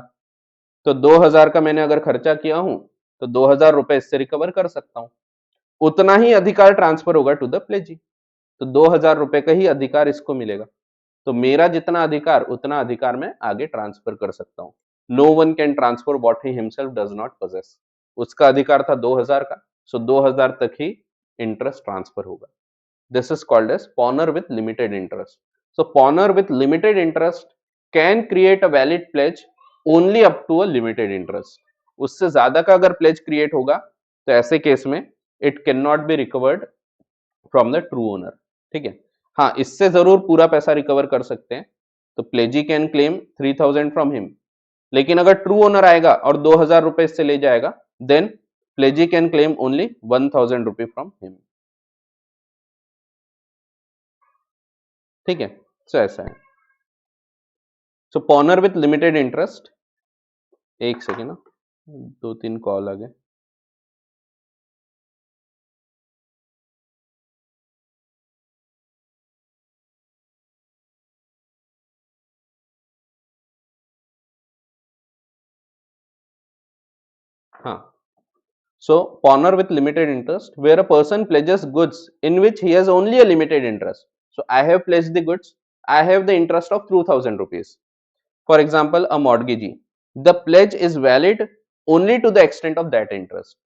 तो 2000 का मैंने अगर खर्चा किया हूं तो 2000 रुपए इससे रिकवर कर सकता हूं। उतना ही अधिकार ट्रांसफर होगा टू द प्लेजी, तो 2000 रुपए का ही अधिकार इसको मिलेगा। तो मेरा जितना अधिकार उतना अधिकार मैं आगे ट्रांसफर कर सकता हूं। No one can transfer what he himself does not possess. उसका अधिकार था 2000 का, सो 2000 तक ही इंटरेस्ट ट्रांसफर होगा। This is called as pawnor with limited interest. So pawnor with limited interest can create a valid pledge only up to a limited interest. उससे ज्यादा का अगर प्लेज क्रिएट होगा तो ऐसे केस में it can not be recovered from the true owner. ठीक है। हाँ, इससे जरूर पूरा पैसा रिकवर कर सकते हैं, तो प्लेजी कैन क्लेम 3000 फ्रॉम हिम। लेकिन अगर ट्रू ओनर आएगा और 2000 रुपए इससे ले जाएगा, then pledgee can claim only 1000 रुपए फ्रॉम हिम। ठीक है। सो ऐसा है। So pawnor with limited interest, एक सेकेंड ना, 2-3 कॉल आ गए। हाँ, so pawner with limited interest where a person pledges goods in which he has only a limited interest. So I have pledged the goods, I have the interest of 2000 rupees. For example, a mortgagee, the pledge is valid only to the extent of that interest.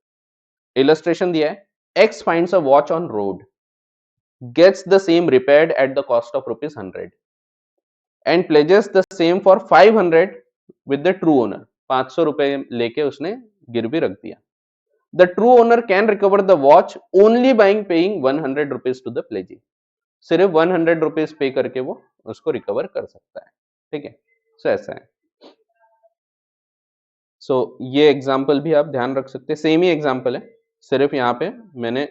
Illustration दिया है, X finds a watch on road, gets the same repaired at the cost of rupees 100 and pledges the same for 500 with the true owner. 500 रुपए लेके उसने गिरवी रख दिया। The true owner can recover the watch only by paying 100 rupees to the pledgee. सिर्फ 100 rupees पे करके वो उसको रिकवर कर सकता है। ठीक है। सो ऐसा है। सो ये एग्जाम्पल भी आप ध्यान रख सकते हैं, सेम ही एग्जाम्पल है, सिर्फ यहाँ पे मैंने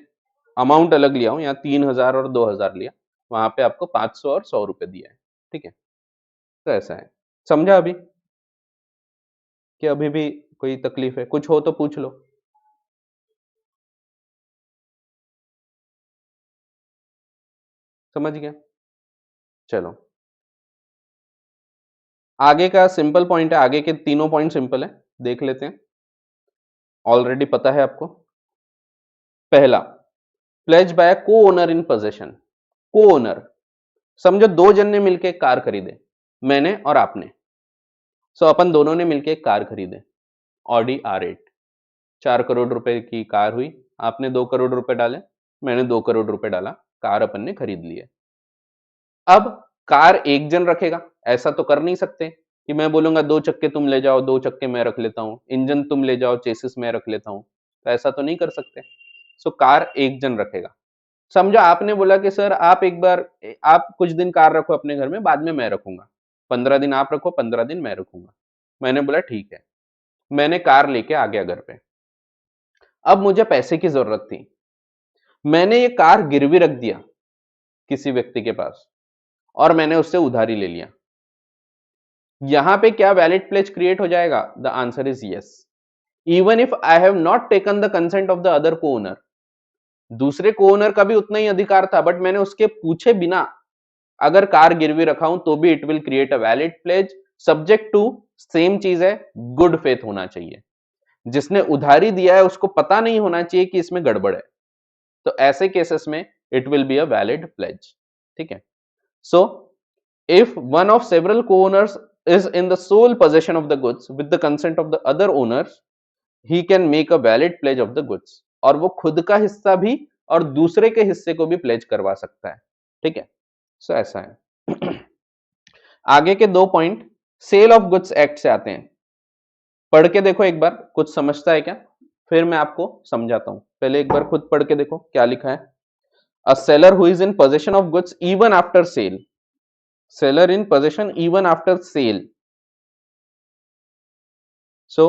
अमाउंट अलग लिया हूँ, यहाँ 3000 और 2000 लिया, वहां पे आपको 500 और 100 रुपए दिया है। ठीक है। तो ऐसा है। समझा अभी कि अभी भी कोई तकलीफ है? कुछ हो तो पूछ लो। समझ गया? चलो आगे का सिंपल पॉइंट है, आगे के तीनों पॉइंट सिंपल है, देख लेते हैं। ऑलरेडी पता है आपको। पहला, प्लेज बाय को ओनर इन पोजेशन। को ओनर, समझो दो जन ने मिलकर एक कार खरीदे, मैंने और आपने। सो अपन दोनों ने मिलकर एक कार खरीदे, ऑडी R8। 4 करोड़ रुपए की कार हुई। आपने 2 करोड़ रुपए डाले, मैंने 2 करोड़ रुपए डाला, कार अपन ने खरीद ली है। अब कार एक जन रखेगा, ऐसा तो कर नहीं सकते कि मैं बोलूंगा 2 चक्के तुम ले जाओ, 2 चक्के मैं रख लेता हूं, इंजन तुम ले जाओ, चेसिस मैं रख लेता हूं, तो ऐसा तो नहीं कर सकते। सो कार एक जन रखेगा। समझो आपने बोला कि सर आप एक बार आप कुछ दिन कार रखो अपने घर में, बाद में मैं रखूंगा, 15 दिन आप रखो, 15 दिन मैं रखूंगा। मैंने बोला ठीक है, मैंने कार लेके आ गया घर पे। अब मुझे पैसे की जरूरत थी, मैंने ये कार गिरवी रख दिया किसी व्यक्ति के पास और मैंने उससे उधारी ले लिया। यहां पे क्या वैलिड प्लेज क्रिएट हो जाएगा? The answer is yes, even if I have not taken the consent of the other को ओनर। दूसरे को ओनर का भी उतना ही अधिकार था, बट मैंने उसके पूछे बिना अगर कार गिरवी रखा हूं तो भी it will create a valid pledge, subject to same चीज है, गुड फेथ होना चाहिए। जिसने उधारी दिया है उसको पता नहीं होना चाहिए कि इसमें गड़बड़ है, तो ऐसे केसेस में it will be a valid pledge. ठीक है, so if one of several co-owners is in the sole possession of the goods with the consent of the other owners, he can make a valid pledge of the goods। और वो खुद का हिस्सा भी और दूसरे के हिस्से को भी प्लेज करवा सकता है। ठीक है, सो ऐसा है। आगे के 2 point sale of goods act से आते हैं। पढ़ के देखो एक बार, कुछ समझता है क्या? फिर मैं आपको समझाता हूं। पहले एक बार खुद पढ़ के देखो क्या लिखा है। अ seller who is in possession of goods even after cell, seller in possession even after sale, so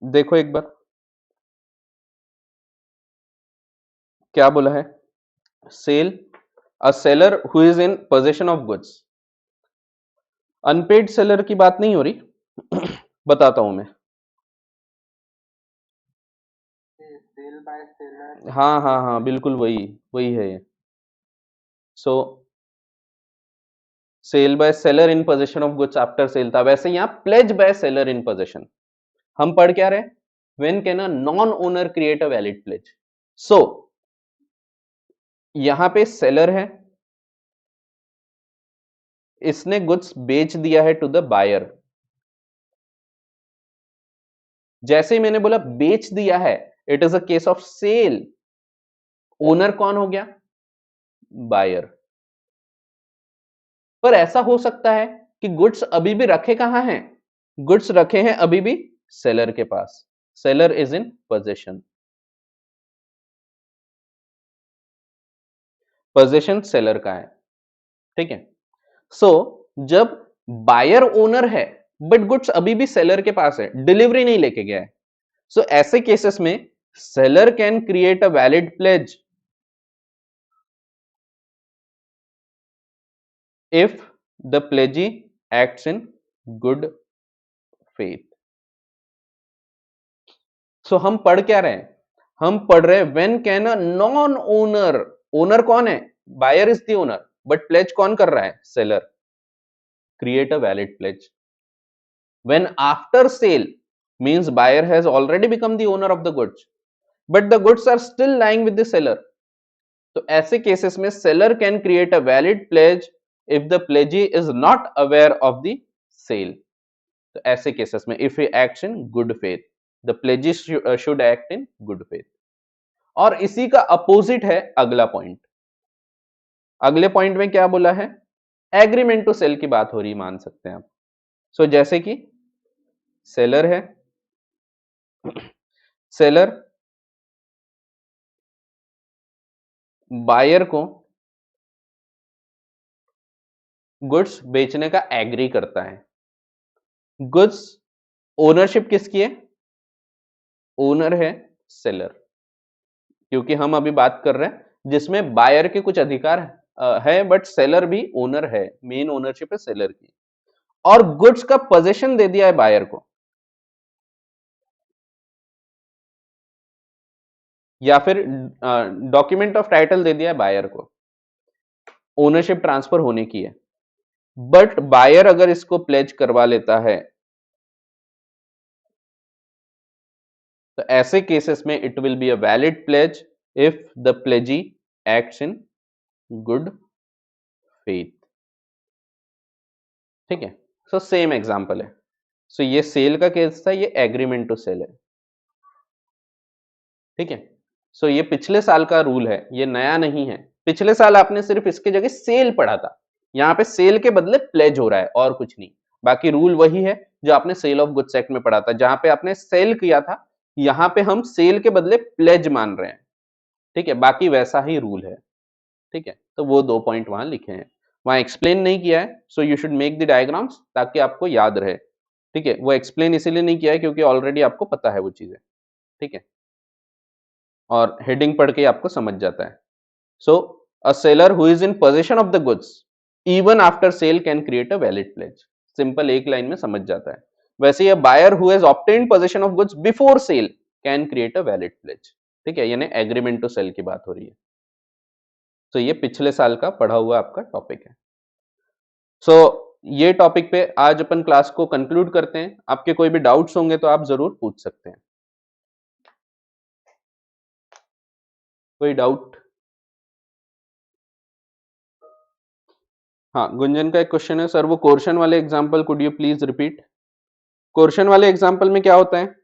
देखो एक बार क्या बोला है। Sale, a seller who is in possession of goods, unpaid seller की बात नहीं हो रही। बताता हूं मैं। Sale by seller. हाँ हाँ हाँ, बिल्कुल वही वही है ये। So sale by seller in possession of goods after sale था, वैसे यहां pledge by seller in possession. हम पढ़ क्या रहे? When can a non owner create a valid pledge. So यहां पे सेलर है, इसने गुड्स बेच दिया है टू द बायर। जैसे ही मैंने बोला बेच दिया है, it is a case of sale. Owner कौन हो गया? बायर। पर ऐसा हो सकता है कि गुड्स अभी भी रखे कहां हैं? गुड्स रखे हैं अभी भी सेलर के पास। Seller is in possession, possession seller का है। ठीक है, सो जब बायर ओनर है बट गुड्स अभी भी सेलर के पास है, डिलीवरी नहीं लेके गया है, सो ऐसे केसेस में seller can create a valid pledge if the pledgee acts in good faith। So हम पढ़ क्या रहे हैं? हम पढ़ रहे हैं when can a non owner, owner कौन है? Buyer is the owner, but pledge कौन कर रहा है? Seller. Create a valid pledge when after sale, means buyer has already become the owner of the goods but the goods are still lying with the seller। तो ऐसे cases में seller can create a valid pledge if the pledgee is not aware of the sale. तो ऐसे cases में if he acts in good faith, the pledgees should act in good faith. और इसी का opposite है अगला point. अगले point में क्या बोला है? एग्रीमेंट टू सेल की बात हो रही, मान सकते हैं आप। सो जैसे कि सेलर है, सेलर बायर को गुड्स बेचने का एग्री करता है। गुड्स ओनरशिप किसकी है? ओनर है सेलर, क्योंकि हम अभी बात कर रहे हैं जिसमें बायर के कुछ अधिकार है बट सेलर भी ओनर है, मेन ओनरशिप है सेलर की। और गुड्स का पोजीशन दे दिया है बायर को, या फिर डॉक्यूमेंट ऑफ टाइटल दे दिया है बायर को, ओनरशिप ट्रांसफर होने की है। बट बायर अगर इसको प्लेज करवा लेता है तो ऐसे केसेस में it will be a valid pledge if the pledgee acts in good faith. ठीक है, सो सेम एग्जांपल है। सो ये सेल का केस था, ये एग्रीमेंट टू सेल है। ठीक है, सो ये पिछले साल का रूल है, ये नया नहीं है। पिछले साल आपने सिर्फ इसके जगह सेल पढ़ा था, यहाँ पे सेल के बदले प्लेज हो रहा है और कुछ नहीं। बाकी रूल वही है जो आपने सेल ऑफ गुड्स एक्ट में पढ़ा था, जहां पे आपने सेल किया था, यहाँ पे हम सेल के बदले प्लेज मान रहे हैं। ठीक है, बाकी वैसा ही रूल है। ठीक है, तो वो 2 पॉइंट वहां लिखे हैं। वहां एक्सप्लेन नहीं किया है, so you should make the diagrams ताकि आपको याद रहे, ठीक है। वो एक्सप्लेन इसीलिए नहीं किया है क्योंकि ऑलरेडी आपको पता है वो चीजें, ठीक है, और हेडिंग पढ़ के आपको समझ जाता है। So a seller who is in possession of the goods even after sale can create a valid pledge, simple एक लाइन में समझ जाता है। वैसे ही buyer who has obtained possession of goods before sale can create a valid pledge, ठीक है, यानी एग्रीमेंट टू सेल की बात हो रही है। तो ये पिछले साल का पढ़ा हुआ आपका टॉपिक है। सो ये टॉपिक पे आज अपन क्लास को कंक्लूड करते हैं। आपके कोई भी डाउट्स होंगे तो आप जरूर पूछ सकते हैं। कोई डाउट? हाँ, गुंजन का एक क्वेश्चन है, सर वो कोर्शन वाले example could you please repeat. Coercion वाले एग्जाम्पल में क्या होता है,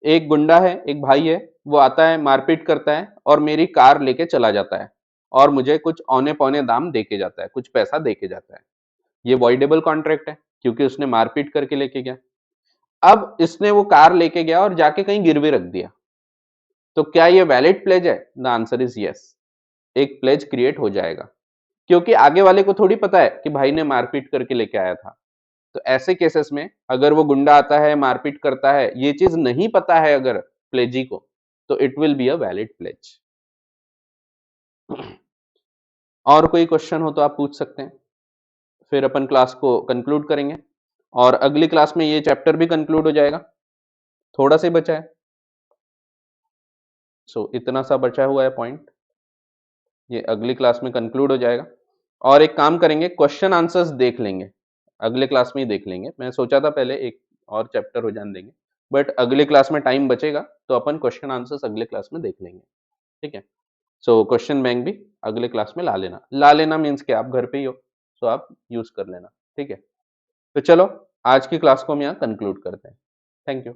एक गुंडा है, एक भाई है, वो आता है, मारपीट करता है और मेरी कार लेके चला जाता है और मुझे कुछ औने पौने दाम दे के जाता है, कुछ पैसा दे के जाता है। ये वॉइडेबल कॉन्ट्रैक्ट है क्योंकि उसने मारपीट करके लेके गया। अब इसने वो कार लेके गया और जाके कहीं गिरवी रख दिया, तो क्या ये वैलिड प्लेज है? द आंसर इज यस, एक प्लेज क्रिएट हो जाएगा क्योंकि आगे वाले को थोड़ी पता है कि भाई ने मारपीट करके लेके आया था। तो ऐसे केसेस में अगर वो गुंडा आता है, मारपीट करता है, ये चीज नहीं पता है अगर प्लेजी को, तो it will be a valid pledge. और कोई क्वेश्चन हो तो आप पूछ सकते हैं, फिर अपन क्लास को कंक्लूड करेंगे और अगली क्लास में ये चैप्टर भी कंक्लूड हो जाएगा। थोड़ा सा बचा है, सो इतना सा बचा हुआ है पॉइंट, ये अगली क्लास में कंक्लूड हो जाएगा। और एक काम करेंगे, क्वेश्चन आंसर्स देख लेंगे, अगले क्लास में ही देख लेंगे। मैं सोचा था पहले एक और चैप्टर हो जाने देंगे, बट अगले क्लास में टाइम बचेगा तो अपन क्वेश्चन आंसर्स अगले क्लास में देख लेंगे, ठीक है। सो क्वेश्चन बैंक भी अगले क्लास में ला लेना मीन्स कि आप घर पे ही हो, तो आप यूज कर लेना, ठीक है। तो चलो आज की क्लास को हम यहाँ कंक्लूड करते हैं। Thank you.